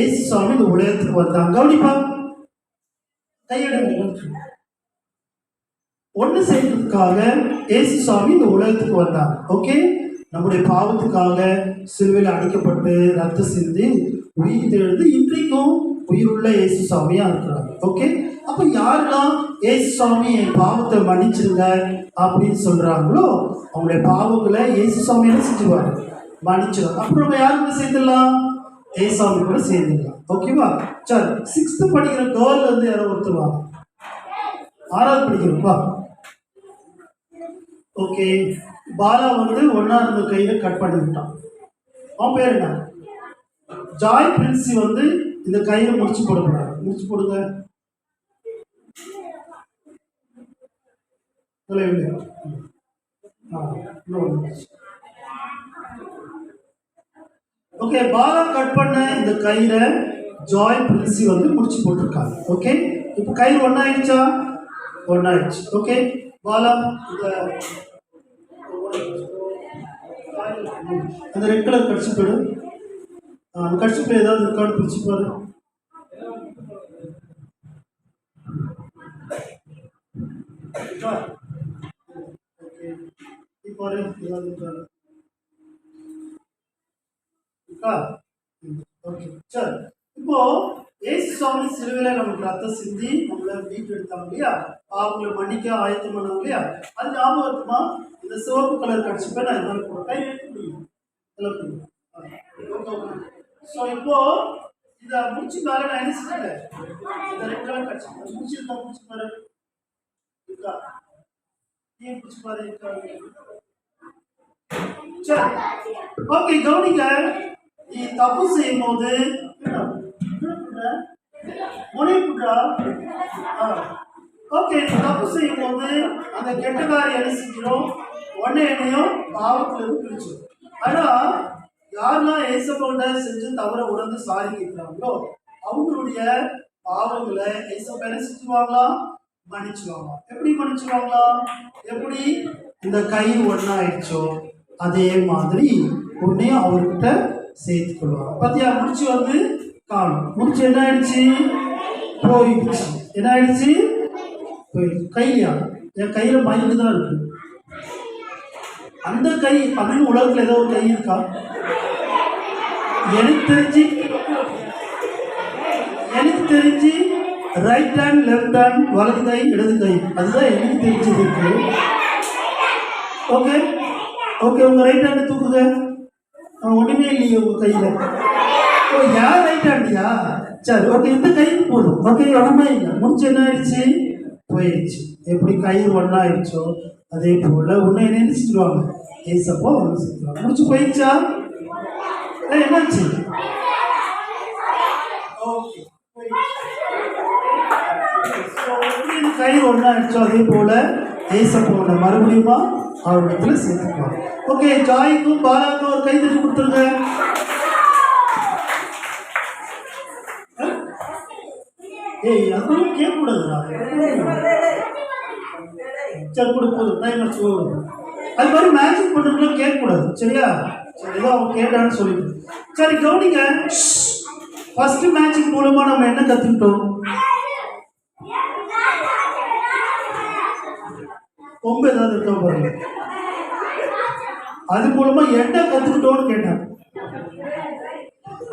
ஏசு சாமி இந்த உலகத்துக்கு வந்தாங்க. கவனிப்பா, கையெடுங்க. ஒன்று சேர்க்கறதுக்காக ஏசு சாமி இந்த உலகத்துக்கு வந்தாங்க. ஓகே, நம்முடைய பாவத்துக்காக சிலுவையில் அடிக்கப்பட்டு ரத்த சிந்தி உயிர் தெழுந்து இன்றைக்கும் உயிருள்ள இயேசு சாமியா இருக்கிறாங்க. ஓகே, அப்ப யாரெல்லாம் இயேசு சாமி என் பாவத்தை மன்னிச்சிருங்க அப்படின்னு சொல்றாங்களோ அவங்களுடைய பாவங்களை இயேசு சாமி என்ன செஞ்சுருவாரு? மன்னிச்சிடும். அப்புறம் நம்ம யாருமே சேர்ந்துடலாம்? இயேசு சாமி கூட சேர்ந்துடலாம். ஓகேவா? சரி, 6th படிக்கிற கேர்ல இருந்து யாரோ ஒருத்தருவாங்க. 6வது படிக்கிறப்பா. ஓகே, பாலா வந்து ஒன்னா இருந்த கையில கட் பண்ணி விட்டான். அவன் பேர் என்ன? ஜாய் பிரின்சி வந்து இந்த கையில முடிச்சு போடக்கூடாது. முடிச்சு போடுங்க. ஓகே, பாலா கட் பண்ண இந்த கயிற ஜாய் பிரின்சி வந்து முடிச்சு போட்டிருக்காங்க. ஓகே, இப்போ கயிறு ஒன்னாயிடுச்சா? ஒன்னாயிடுச்சு. ஓகே, பாலா அந்த ரெட் கலர் கடிச்சு போயிடு. அந்த கடிச்சு போய் ஏதாவது இருக்கான்னு பிடிச்சி பாரு. பாரு ஏதாவது இருக்காரு. ஓகே, சரி. இப்போ ஏசு சுவாமி சிலுவையில நமக்கு ரத்தம் சிந்தி நம்மளை வீட்டு எடுத்தாங்க இல்லையா? அவங்களை மன்னிக்க ஆயத்தம் பண்ணாங்க இல்லையா? அது ஞாபகத்துமா இந்த சிவப்பு கலர் கடிச்சுப்ப நான் என்ன கை எடுக்க முடியும். ஸோ இப்போ இதை முடிச்சு மேலே நான் என்ன செஞ்சேன்? இந்த ரெட் கலர் கடிச்சு முடிச்சிருக்கா? முடிச்சு பாரு. இருக்கா? ஏன் முடிச்சு பாரு. சரி, ஓகே. கவனிங்க, நீ தப்பு செய்யும் போது முனைப்புடா. ஓகே, தப்பு செய்யும் போது அந்த கெட்டகாரி என்ன செஞ்சிடும்? உடனே என்னையும் பாவத்துல இருந்து பிரிச்சிடும். ஆனா யாரெல்லாம் ஏசப்போட செஞ்சு தவற உணர்ந்து சாரி கேட்கிறாங்களோ அவங்களுடைய பாவங்களை ஏசப்ப என்ன செஞ்சுவாங்களா? மன்னிச்சுவாங்க. எப்படி மன்னிச்சுவாங்களா? எப்படி இந்த கை ஒன்னாயிடுச்சோ அதே மாதிரி உன்னையும் அவர்கிட்ட சேர்த்து கொள்வாங்க. பத்தியா? முடிச்சு வந்து காணும். முடிச்சு என்ன ஆயிடுச்சு? போயிடுச்சு. என்ன ஆயிடுச்சு? போயிடுச்சு. கையா? என் கையில மைண்டு தான் இருக்கு. அந்த கை அப்படின்னு உலகத்துல ஏதோ ஒரு கை இருக்கா? எனக்கு தெரிஞ்சு ரைட் ஹேண்ட், லெஃப்ட் ஹேண்ட், வலது கை, இடது கை, அதுதான் எனக்கு தெரிஞ்சது இருக்கு. ஓகே ஓகே, உங்கள் ரைட் ஹேண்டு தூக்குங்க. ஒன்றுமே இல்லையே உங்கள் கையில். ஓ, யார் ரைட் ஹேண்டியா? சரி, ஓகே, இந்த கயிறு போதும். ஓகே, ஒன்றுமே இல்லை. முடிச்சு என்ன ஆயிடுச்சு? போயிடுச்சு. எப்படி கயிறு ஒன்றாயிடுச்சோ அதே போல் ஒன்று என்ன நினைச்சிடுவாங்க, ஏசப்போ ஒன்று செஞ்சுருவாங்க. முடிச்சு போயிடுச்சா? என்னாச்சு? ஓகே, கயிறு ஒன்றாயிடுச்சோ அதே போல் ஏசப்போட மறுபடியுமா அவரிடத்துல சேர்த்துக்குவாங்க. ஓகே, ஜாய்க்கும் பாலாக்கும் ஒரு கை தட்டி கொடுத்துருங்க. ஏய், அதெல்லாம் கேட்கக்கூடாதுடா. சரி, கொடுப்போது டைம் வச்சு அது மாதிரி மேட்சிங் பண்ணுறதுலாம் கேட்கக்கூடாது, சரியா? சரி, ஏதோ அவங்க கேட்டான்னு சொல்லிட்டு. சரி, கவனிங்க. ஃபர்ஸ்ட் மேட்சிங் மூலமா நம்ம என்ன கற்றுக்கிட்டோம்? கொம்பு ஏதாவது இருக்கா பாருங்க. அது மூலமா என்ன கற்றுக்கிட்டோன்னு கேட்டேன்.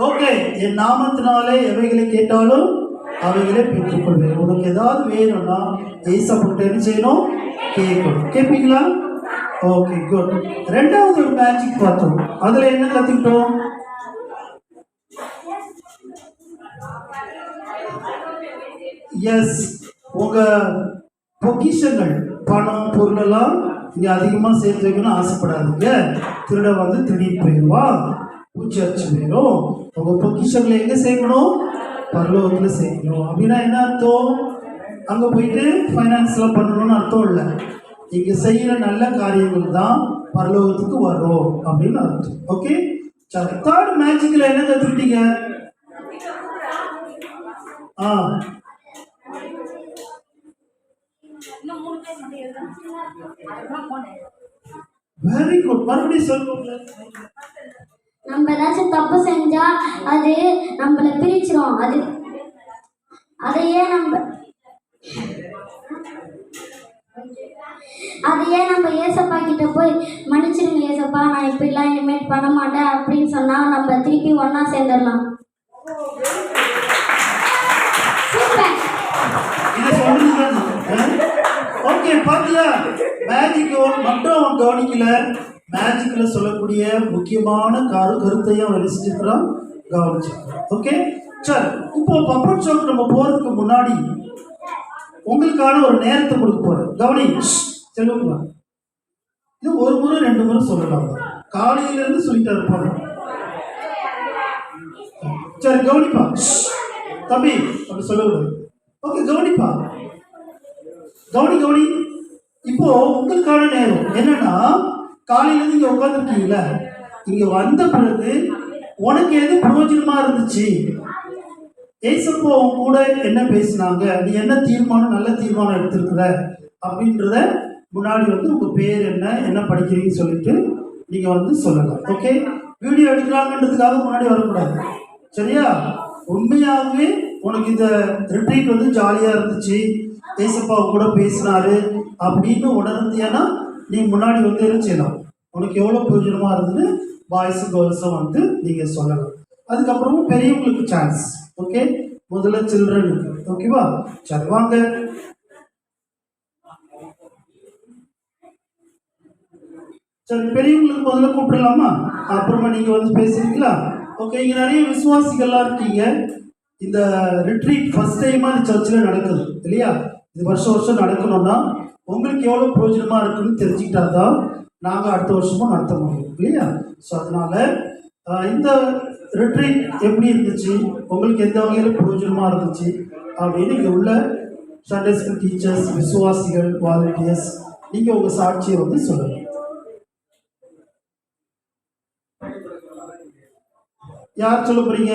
ஓகே, என் நாமத்தினாலே எவைகளை கேட்டாலும் அவைகளை பெற்றுக்கொள்வேன். உனக்கு ஏதாவது வேணும்னா ஏசப்பட்டு என்ன செய்யணும்? கேட்கணும். கேட்பீங்களா? Okay, good. ரெண்டாவது ஒரு மேஜிக் பார்த்தோம். அதில் என்ன கற்றுக்கிட்டோம்? எஸ், உங்கள் பொக்கிஷங்கள் பணம் பொருள் எல்லாம் இங்கே அதிகமாக சேர்த்து வைக்கணும்னு ஆசைப்படாதீங்க. திருட வந்து திடீர்னு போயிடுவா, பூச்சி அடிச்சு போயிடும். உங்கள் பொக்கிஷங்களை எங்கே சேர்க்கணும்? பரலோகத்தில் சேர்க்கணும். அப்படின்னா என்ன அர்த்தம்? அங்கே போயிட்டு ஃபைனான்ஸ்லாம் பண்ணணும்னு அர்த்தம் இல்லை. இங்கே செய்கிற நல்ல காரியங்கள் தான் பரலோகத்துக்கு வரும் அப்படின்னு அர்த்தம். ஓகே, சரி. தேர்ட் மேஜிக்கில் என்ன கற்றுக்கிட்டீங்க? Very good. மறுபடியும் சொல்லுங்க. நம்ம ஏதாச்சும் தப்பு செஞ்சா அது நம்மளை பிரிச்சிரும். அதையே நம்ம ஏசப்பா கிட்ட போய் மன்னிச்சிருங்க ஏசப்பா, நான் இப்படிலாம் இனிமேல் பண்ண மாட்டேன் அப்படின்னு சொன்னா நம்ம திருப்பி ஒன்னா சேர்ந்துடலாம். ஓகே, பாத்தியா? மேஜிக் மட்டும் அவன் கவனிக்கல, மேஜிக்கில் சொல்லக்கூடிய முக்கியமான கருத்தையும் அவன் செஞ்சுக்கிறான், கவனிச்சுக்கிறான். ஓகே, சரி. இப்போ பப்பட் ஷோக்கு நம்ம போகிறதுக்கு முன்னாடி உங்களுக்கான ஒரு நேரத்தை கொடுக்க போகிறேன். கவனி சொல்லுங்க. இது ஒரு முறை 2 முறை சொல்லலாம். காலையிலேருந்து சொல்லிட்டு இருப்பாங்க. சரி, கவனிப்பா தம்பி, அப்படி சொல்லக்கூடாது. ஓகே, கவனிப்பா, கவனி. இப்போ உங்களுக்கான நேரம் என்னன்னா, காலையில இங்கே உட்காந்துருக்கீங்களா, இங்கே வந்த பிறகு உனக்கு எது பிரயோஜனமா இருந்துச்சு? ஏசப்போ அவங்க கூட என்ன பேசினாங்க? நீ என்ன தீர்மானம், நல்ல தீர்மானம் எடுத்திருக்கிற அப்படின்றத முன்னாடி வந்து உங்கள் பேர் என்ன படிக்கிறீங்கன்னு சொல்லிட்டு நீங்கள் வந்து சொல்லலாம். ஓகே, வீடியோ எடுக்கிறாங்கன்றதுக்காக முன்னாடி வரக்கூடாது, சரியா? உண்மையாகவே உனக்கு இந்த ரிட்ரீட் வந்து ஜாலியாக இருந்துச்சு, ஏசப்பா கூட பேசினாரு அப்படின்னு உணர்ந்தியானா நீ முன்னாடி வந்து என்ன செய்யலாம்? உனக்கு எவ்வளோ பிரயோஜனமாக இருந்ததுன்னு பாய்ஸும் கேர்ள்ஸும் வந்து நீங்கள் சொல்லலாம். அதுக்கப்புறமும் பெரியவங்களுக்கு சான்ஸ். ஓகே, முதல்ல சில்ட்ரனுக்கு. ஓகேவா? சரி, வாங்க. சரி, பெரியவங்களுக்கு முதல்ல கூப்பிடலாமா? அப்புறமா நீங்கள் வந்து பேசுறீங்களா? ஓகே, இங்கே நிறைய விசுவாசிகள்லாம் இருக்கீங்க. இந்த ரிட்ரீட் ஃபர்ஸ்ட் டைமாக இந்த சர்ச்சில் நடக்குது இல்லையா? இது வருஷம் நடக்கணும்னா உங்களுக்கு எவ்வளோ பிரயோஜனமாக இருக்குன்னு தெரிஞ்சுக்கிட்டா தான் நாங்கள் அடுத்த வருஷமும் நடத்த முடியும் இல்லையா? ஸோ அதனால் இந்த ரிட்ரீட் எப்படி இருந்துச்சு, உங்களுக்கு எந்த வகையில் பிரயோஜனமாக இருந்துச்சு அப்படின்னு இங்கே உள்ள சண்டே ஸ்கூல் டீச்சர்ஸ், விசுவாசிகள், வாலண்டியர்ஸ், நீங்கள் உங்கள் சாட்சியை வந்து சொல்லணும். யார் சொல்ல போறீங்க?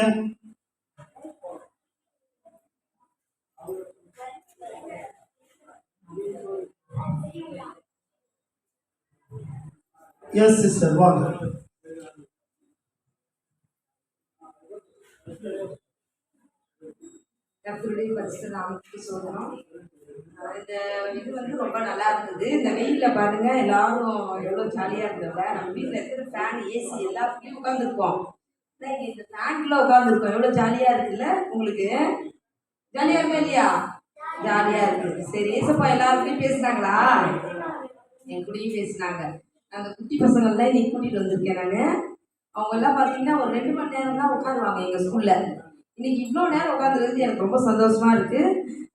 எஸ் சிஸ்டர், வாங்க. கர்த்தருடைய பரிசுத்த நாமத்துக்கு சோதனம். இந்த இது வந்து ரொம்ப நல்லா இருந்தது. இந்த வெயில்ல பாருங்க, எல்லாரும் எவ்வளோ ஜாலியாக இருந்ததில்ல. நம்ம வீட்டில் இருக்கிற ஃபேன், ஏசி எல்லாத்துலேயும் உட்காந்துருக்கோம். இன்னைக்கு இந்த ஃபேன்குள்ளே உட்காந்துருக்கோம். எவ்வளோ ஜாலியாக இருக்குல்ல? உங்களுக்கு ஜாலியாக இருக்கா இல்லையா? ஜாலியாக இருக்குது. சரி, ஏசப்பா எல்லாருக்கையும் பேசுனாங்களா? என் கூடயும் பேசினாங்க. அந்த குட்டி பசங்கள்லாம் இன்னைக்கு கூட்டிகிட்டு வந்திருக்கேன் நான். அவங்க எல்லாம் பார்த்தீங்கன்னா ஒரு 2 மணி நேரம் தான் உட்காருவாங்க எங்கள் ஸ்கூலில். இன்னைக்கு இவ்வளோ நேரம் உட்காந்துருந்து எனக்கு ரொம்ப சந்தோஷமா இருக்குது.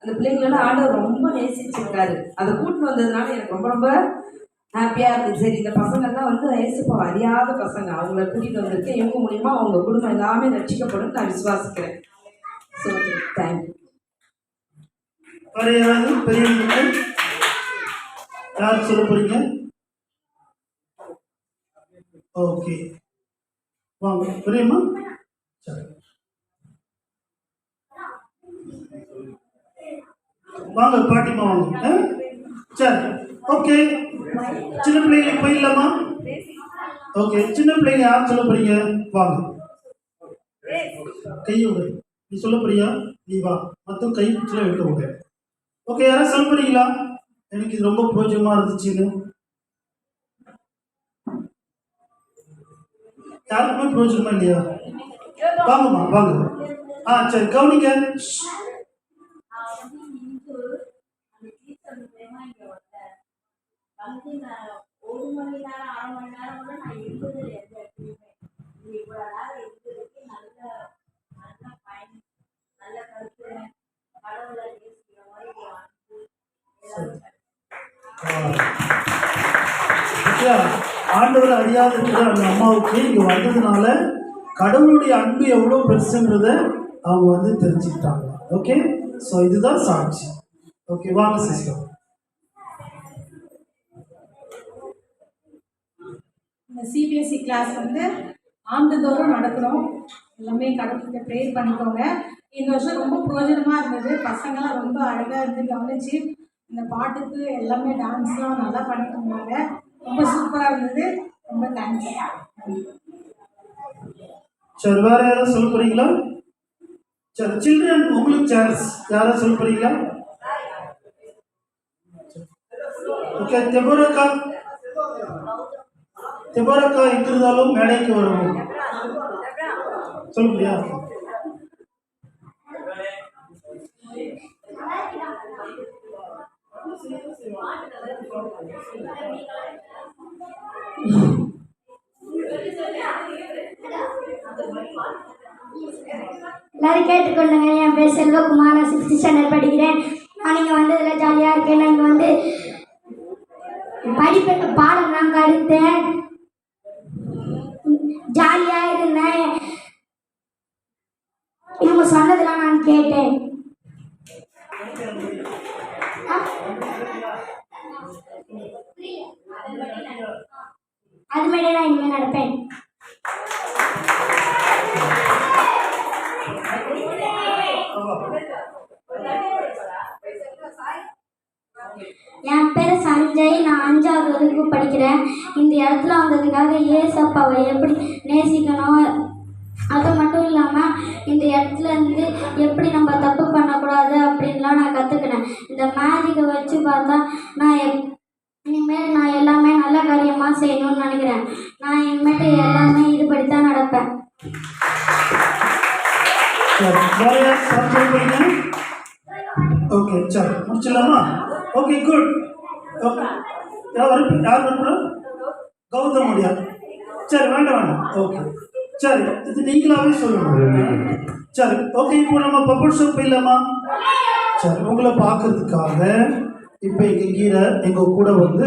அந்த பிள்ளைங்களெல்லாம் ஆண்டவர் ரொம்ப நேசிச்சிருக்காரு. அதை கூட்டிட்டு வந்ததுனால எனக்கு ரொம்ப ரொம்ப ஹாப்பியாக இருக்குது. சரி, இந்த பசங்கள்லாம் வந்து ஏசப்பா அறியாத பசங்க, அவங்கள கூட்டிகிட்டு வந்திருக்கேன். இவங்க மூலிமா அவங்க குடும்பம் எல்லாமே ரட்சிக்கப்படும் நான் விசுவாசிக்கிறேன். So thank you. வேற யாராவது பெரியவங்க யார் சொல்ல போறீங்க? ஓகே, வாங்க பெரியம்மா. சரி, வாங்க பாட்டிமா வாங்க. சரி, ஓகே. சின்ன பிள்ளைங்களுக்கு போயிடலாமா? ஓகே, சின்ன பிள்ளைங்க யார் சொல்ல போறீங்க? வாங்க, கையோட நீ சொல்ல போறியா? நீ வா, மொத்தம் கை பிடிச்சல எடுக்க விட. ஓகே, யாராவது சொல்ல போறீங்களா? எனக்கு இது ரொம்ப பிரோஜனமா இருந்துச்சுன்னு. யாருக்குமே பிரோஜனமா இல்லையா? வாங்கம்மா வாங்க. சரி, கவனிங்க. ஒரு மணி நேரம் 1/2 மணி நேரம் கூட நான் இருந்தது எந்த இடத்துலையுமே. இவ்வளோ நேரம் இருந்ததுக்கு நல்ல நல்ல பயன், நல்ல கருத்து, கடவுளை நேசிக்கிற மாதிரி ஒரு அன்பு ஆண்டவர் அறியாத இருக்கிற அந்த அம்மாவுக்கு இங்க வந்ததுனால கடவுளுடைய அன்பு எவ்வளவு பெருசுன்றத அவங்க வந்து தெரிஞ்சுக்கிட்டாங்க. ஓகே, ஸோ இதுதான் சாட்சி. ஓகே, வாங்க சிஸ்டர். இந்த சிபிஎஸ்சி கிளாஸ் வந்து ஆண்டுதோறும் நடக்கிறோம். எல்லாமே கடவுள்கிட்ட ப்ரேயர் பண்ணிக்கோங்க. இந்த வருஷம் ரொம்ப பிரயோஜனமாக இருந்தது. பசங்களாம் ரொம்ப அழகாக இருந்து கவனிச்சு இந்த பாட்டுக்கு எல்லாமே டான்ஸ்லாம் நல்லா பண்ணிட்டு இருந்தாங்க. ரொம்ப சூப்பராக இருந்தது. ரொம்ப தேங்க்ஸ். சரி, வேற யாராவது சொல்ல போறீங்களா? சரி, சில்ட்ரன் உங்களுக்கு சான்ஸ். யாராவது சொல்ல போறீங்களா? ஓகே, தெபோரக்கா எங்க இருந்தாலும் மேடைக்கு வருவோம். சொல்ல முடியா? எல்லாரும் கேட்டுக்கொள்ளுங்க. என் பேர் செல்வகுமார், நான் 6th ஸ்டாண்டர்ட் படிக்கிறேன். நான் இங்கே வந்ததில் ஜாலியாக இருக்கேன். நான் இங்கே வந்து படிப்பை பாடம்லாம் கருத்தேன், ஜாலியாக இருந்தேன். இவங்க சொன்னதெல்லாம் நான் கேட்டேன். அது மாதிரி நான் இனிமேல் நடப்பேன். என் பேர் சஞ்சய். நான் 5வது வகுப்பு படிக்கிறேன். இந்த இடத்துல வந்ததுக்காக ஏசப்பாவை எப்படி நேசிக்கணும், அது மட்டும் இல்லாமல் இந்த இடத்துல இருந்து எப்படி நம்ம தப்பு பண்ணக்கூடாது அப்படின்லாம் நான் கற்றுக்கினேன். இந்த மேஜிக்கை வச்சு பார்த்தா நான் இனிமேல் நான் எல்லாமே நல்ல காரியமாக செய்யணும்னு நினைக்கிறேன். நான் இனிமேட்டு எல்லாமே இதுபடி தான் நடப்பேன். ஓகே, சரி, முடிச்சிடலாமா? Okay, good. ஓகே, யார் வரணும்? கௌதம் முடியா? சரி, வேண்டாம். ஓகே, சரி, இது நீங்களாவே சொல்லணும். சரி, ஓகே, இப்போ நம்ம பப்பட் ஷோ போயிடலாமா? சரி, உங்களை பார்க்கறதுக்காக இப்போ எங்கள் கூட வந்து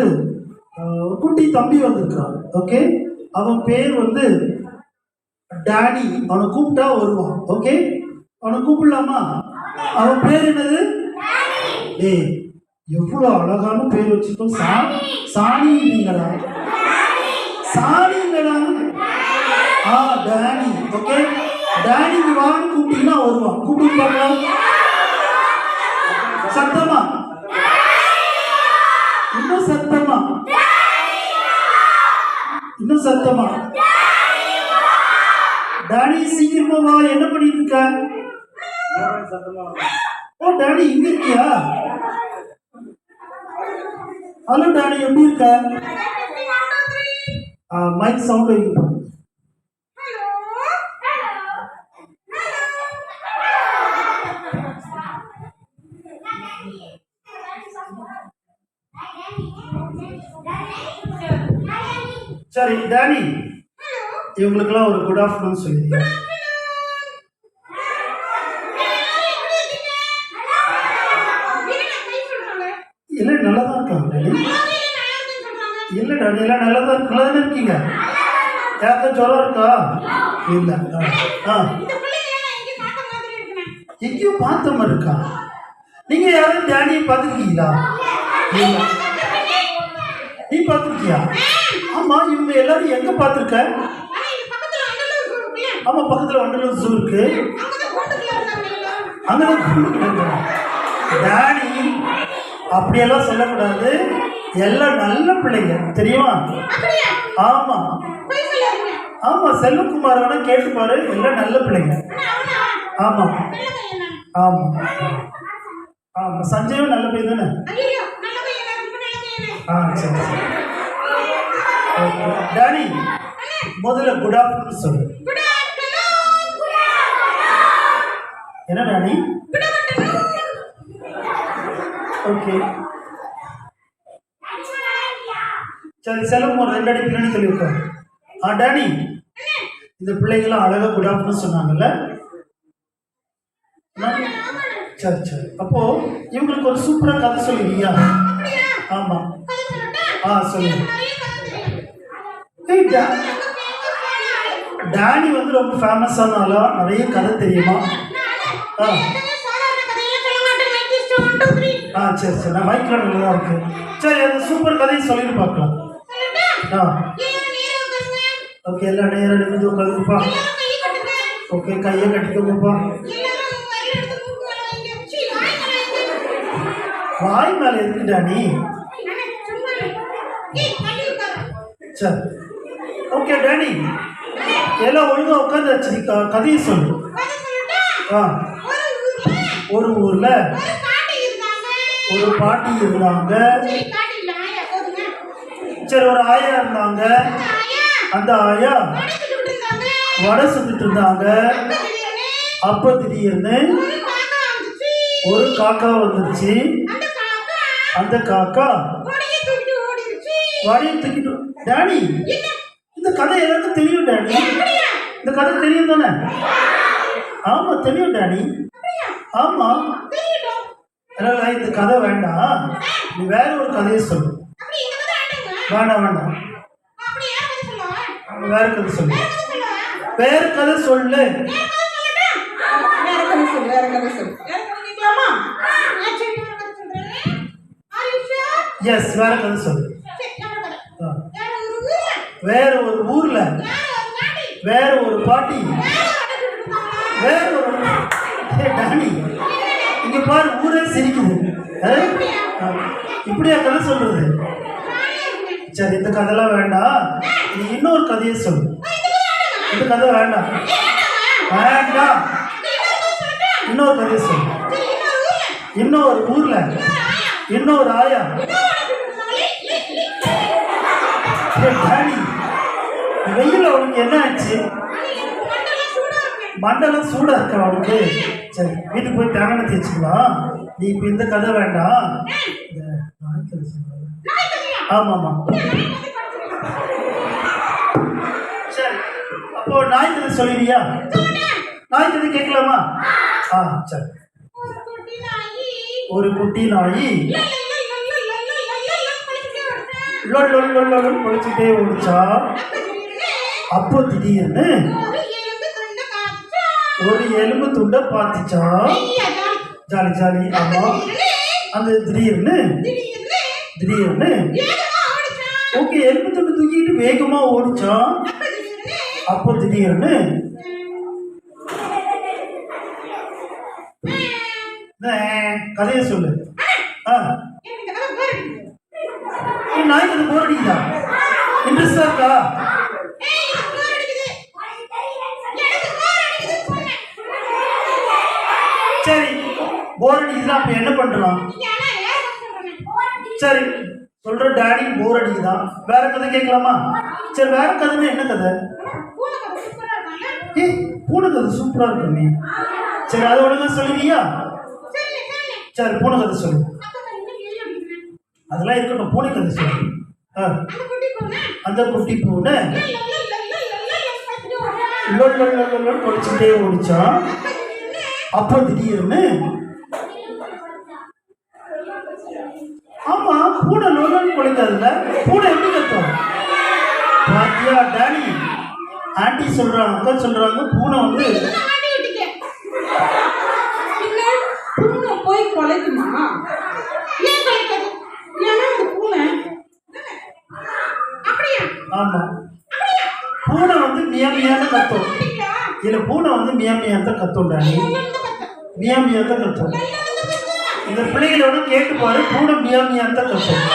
ஒரு குட்டி தம்பி வந்திருக்கான். ஓகே, அவன் பேர் வந்து டேடி. அவனை கூப்பிட்டா வருவான். ஓகே, அவனை கூப்பிடலாமா? அவன் பேர் என்னது? டேய், எவ்வளோ அழகான பேர் வச்சுக்கோம். சாணிங்களா? சாணிங்களா? டேனி. ஓகே, டேனிக்கு வான்னு கூப்பிட்டீங்கன்னா வருவான். கூப்பிட்டு பார்க்கலாம். சத்தமா, இன்னும் சத்தமா, இன்னும் சத்தமா. டேனி சீக்கிரமா வா. என்ன பண்ணிட்டு இருக்க? ஓ, டேனி இங்க இருக்கியா? ஹலோ டேனி, எப்படி இருக்க? மைக் சவுண்ட் வைக்க. Daddy. சரி டேனி, இவங்களுக்கெல்லாம் ஒரு குட் ஆஃப்டர்நூன் சொல்லிடுங்க. இல்லை நல்லா தான் இருக்காங்க டேனி. இல்லை டேனி, எல்லாம் நல்லா தான் நல்லா தானே இருக்கீங்க. யாருக்கும் ஜுரம் இருக்கா? இல்லை. ஆ எங்கேயும் பார்த்த மாதிரி இருக்கா? நீங்கள் யாரும் டேனியை பார்த்துருக்கீங்களா? இல்லை. நீ பார்த்துருக்கியா? ஆமாம், இவங்க எல்லாரும் எங்கே பார்த்துருக்க? ஆமாம், பக்கத்தில் வண்டலூர் ஜூ இருக்கு. அங்கதான் டேனி அப்படியெல்லாம் சொல்லக்கூடாது. எல்லாம் நல்ல பிள்ளைங்க தெரியுமா? ஆமாம் ஆமாம், செல்வகுமார் வேணா கேட்டு பாரு, எல்லாம் நல்ல பிள்ளைங்க. ஆமாம் ஆமாம் ஆமாம், சஞ்சயும் நல்ல பையன் தானே? சரி சரி. ஓகே டேனி, முதல்ல குட் ஆஃப்டர்நூன் சொல்லு. என்ன டேனி? ஓகே சரி, செல்வம் ரெண்டு அடி பின்னாடி சொல்லி உட்காரு. டேனி, இந்த பிள்ளைங்களாம் அழகாக குட் ஆஃப்டர்நூன் சொன்னாங்கல்ல? சரி சரி. அப்போ இவங்களுக்கு ஒரு சூப்பராக கதை சொல்லுவீங்க. ஆமாம். சொல்லுங்க. டேனி வந்து ரொம்ப ஃபேமஸான ஆளா, நிறைய கதை தெரியுமா? சரி சரி, நான் மைக்கில் நல்லா இருக்கு. சரி, அந்த சூப்பர் கதையை சொல்லிட்டு பார்க்கலாம். ஓகே, எல்லாம் நேரம் நிமிந்து உட்காந்துப்பா. ஓகே, கையை கட்டிக்கோங்கப்பா. வாய் மேலே எதுக்கு டேனி? சரி ஓகே டேனி, எல்லாம் ஒழுங்கா உட்காந்து வச்சு கதையை சொல்லு. ஒரு ஊர்ல ஒரு பாட்டி இருந்தாங்க. சரி, ஒரு ஆயா இருந்தாங்க. அந்த ஆயா வடை சுட்டுட்டு இருந்தாங்க. அப்ப திடீர்னு ஒரு காக்கா வந்துருச்சு. அந்த காக்கா வடையை தூக்கிட்டு. டேனி, இந்த கதை எல்லாருக்கும் தெரியும் டேனி. இந்த கதை தெரியும் தானே? ஆமா தெரியும் டேனி. ஆமா, இந்த கதை வேண்டாம், நீ வேற ஒரு கதையை சொல்லு. வேண்டாம் வேண்டாம், வேற கதை சொல்லு. வேற கதை சொல்லு. எஸ், வேற கதை சொல்லு. வேற ஒரு ஊர்ல வேற ஒரு பாட்டி வேற ஒரு டேனி, இங்க பாரு, ஊரே சிரிக்குது. இப்படியா கதை சொல்றது? சரி, இந்த கதைலாம் வேண்டாம், நீ இன்னொரு கதையை சொல்லு. இந்த கதை வேண்டாம் வேண்டாம், இன்னொரு கதையை சொல்லு. இன்னொரு ஊர்ல இன்னொரு ஆயா. டேனி, வெயில் அவனுக்கு என்ன ஆச்சு? மண்டலம் சூடா இருக்கா அவனுக்கு? சரி, வீட்டுக்கு போய் தேங்காய் தேய்ச்சிக்கலாம். நீ இப்போ இந்த கதை வேண்டாம், இந்த நாய்க்கதை சொல்லுவாங்க. ஆமாம்மா, சரி. அப்போ நாய்க்கதை சொல்லுவியா? நாய்க்கதை கேட்கலாமா? சரி. ஒரு குட்டி நாய் பொழிச்சுட்டே ஓடிச்சா. அப்போ திடீர்னு ஒரு எலும்பு துண்டை பார்த்துச்சா. Jolly jolly. ஆமா, அந்த திடீர்னு ஓகே, எலும்பு துண்டு தூக்கிட்டு வேகமா ஓடிச்சா. அப்போ திடீர்னு கதையை சொல்லு. நாய்க்கு போர் அடிக்குதா? இன்ட்ரெஸ்டா இருக்கா? சரி, போர் அடிக்குதா? அப்ப என்ன பண்ணலாம்? சரி சொல்ற, டாடி போர் அடிக்குதா? வேற கதை கேட்கலாமா? சரி, வேற கதைன்னா என்ன கதை? பூனை கதை சூப்பரா இருக்கு. சரி, அதை ஒழுங்கா சொல்லுவியா? சரி, பூனை கதை சொல்லு. அதெல்லாம் இருக்கட்டும், பூனை கதை சொல்லு. அந்த குட்டி பூனை குறைச்சிட்டே ஓடிச்சான். அப்போ திடீர்னு ஆமா பூனை லோலன்னு குலைக்காதுல்ல, பூனை எப்படி கத்தும்? பாத்தியா டாடி, ஆண்டி சொல்றாங்க, அக்கா சொல்றாங்க, பூனை வந்து பூனை போய் கொலைக்குமா? ஏன் கொலைக்காது? ஏன்னா அந்த பூனை அப்படியா? ஆமா பூனை வந்து மியாமியான்னு கத்தும். இல்ல பூனை வந்து மியாமியான் தான் கத்தும் டாடி, மியாமியான் தான் கத்தும். இந்த பிள்ளைகளோட கேட்டு பாரு, பூனை மியாமியான் தான் கத்தும்.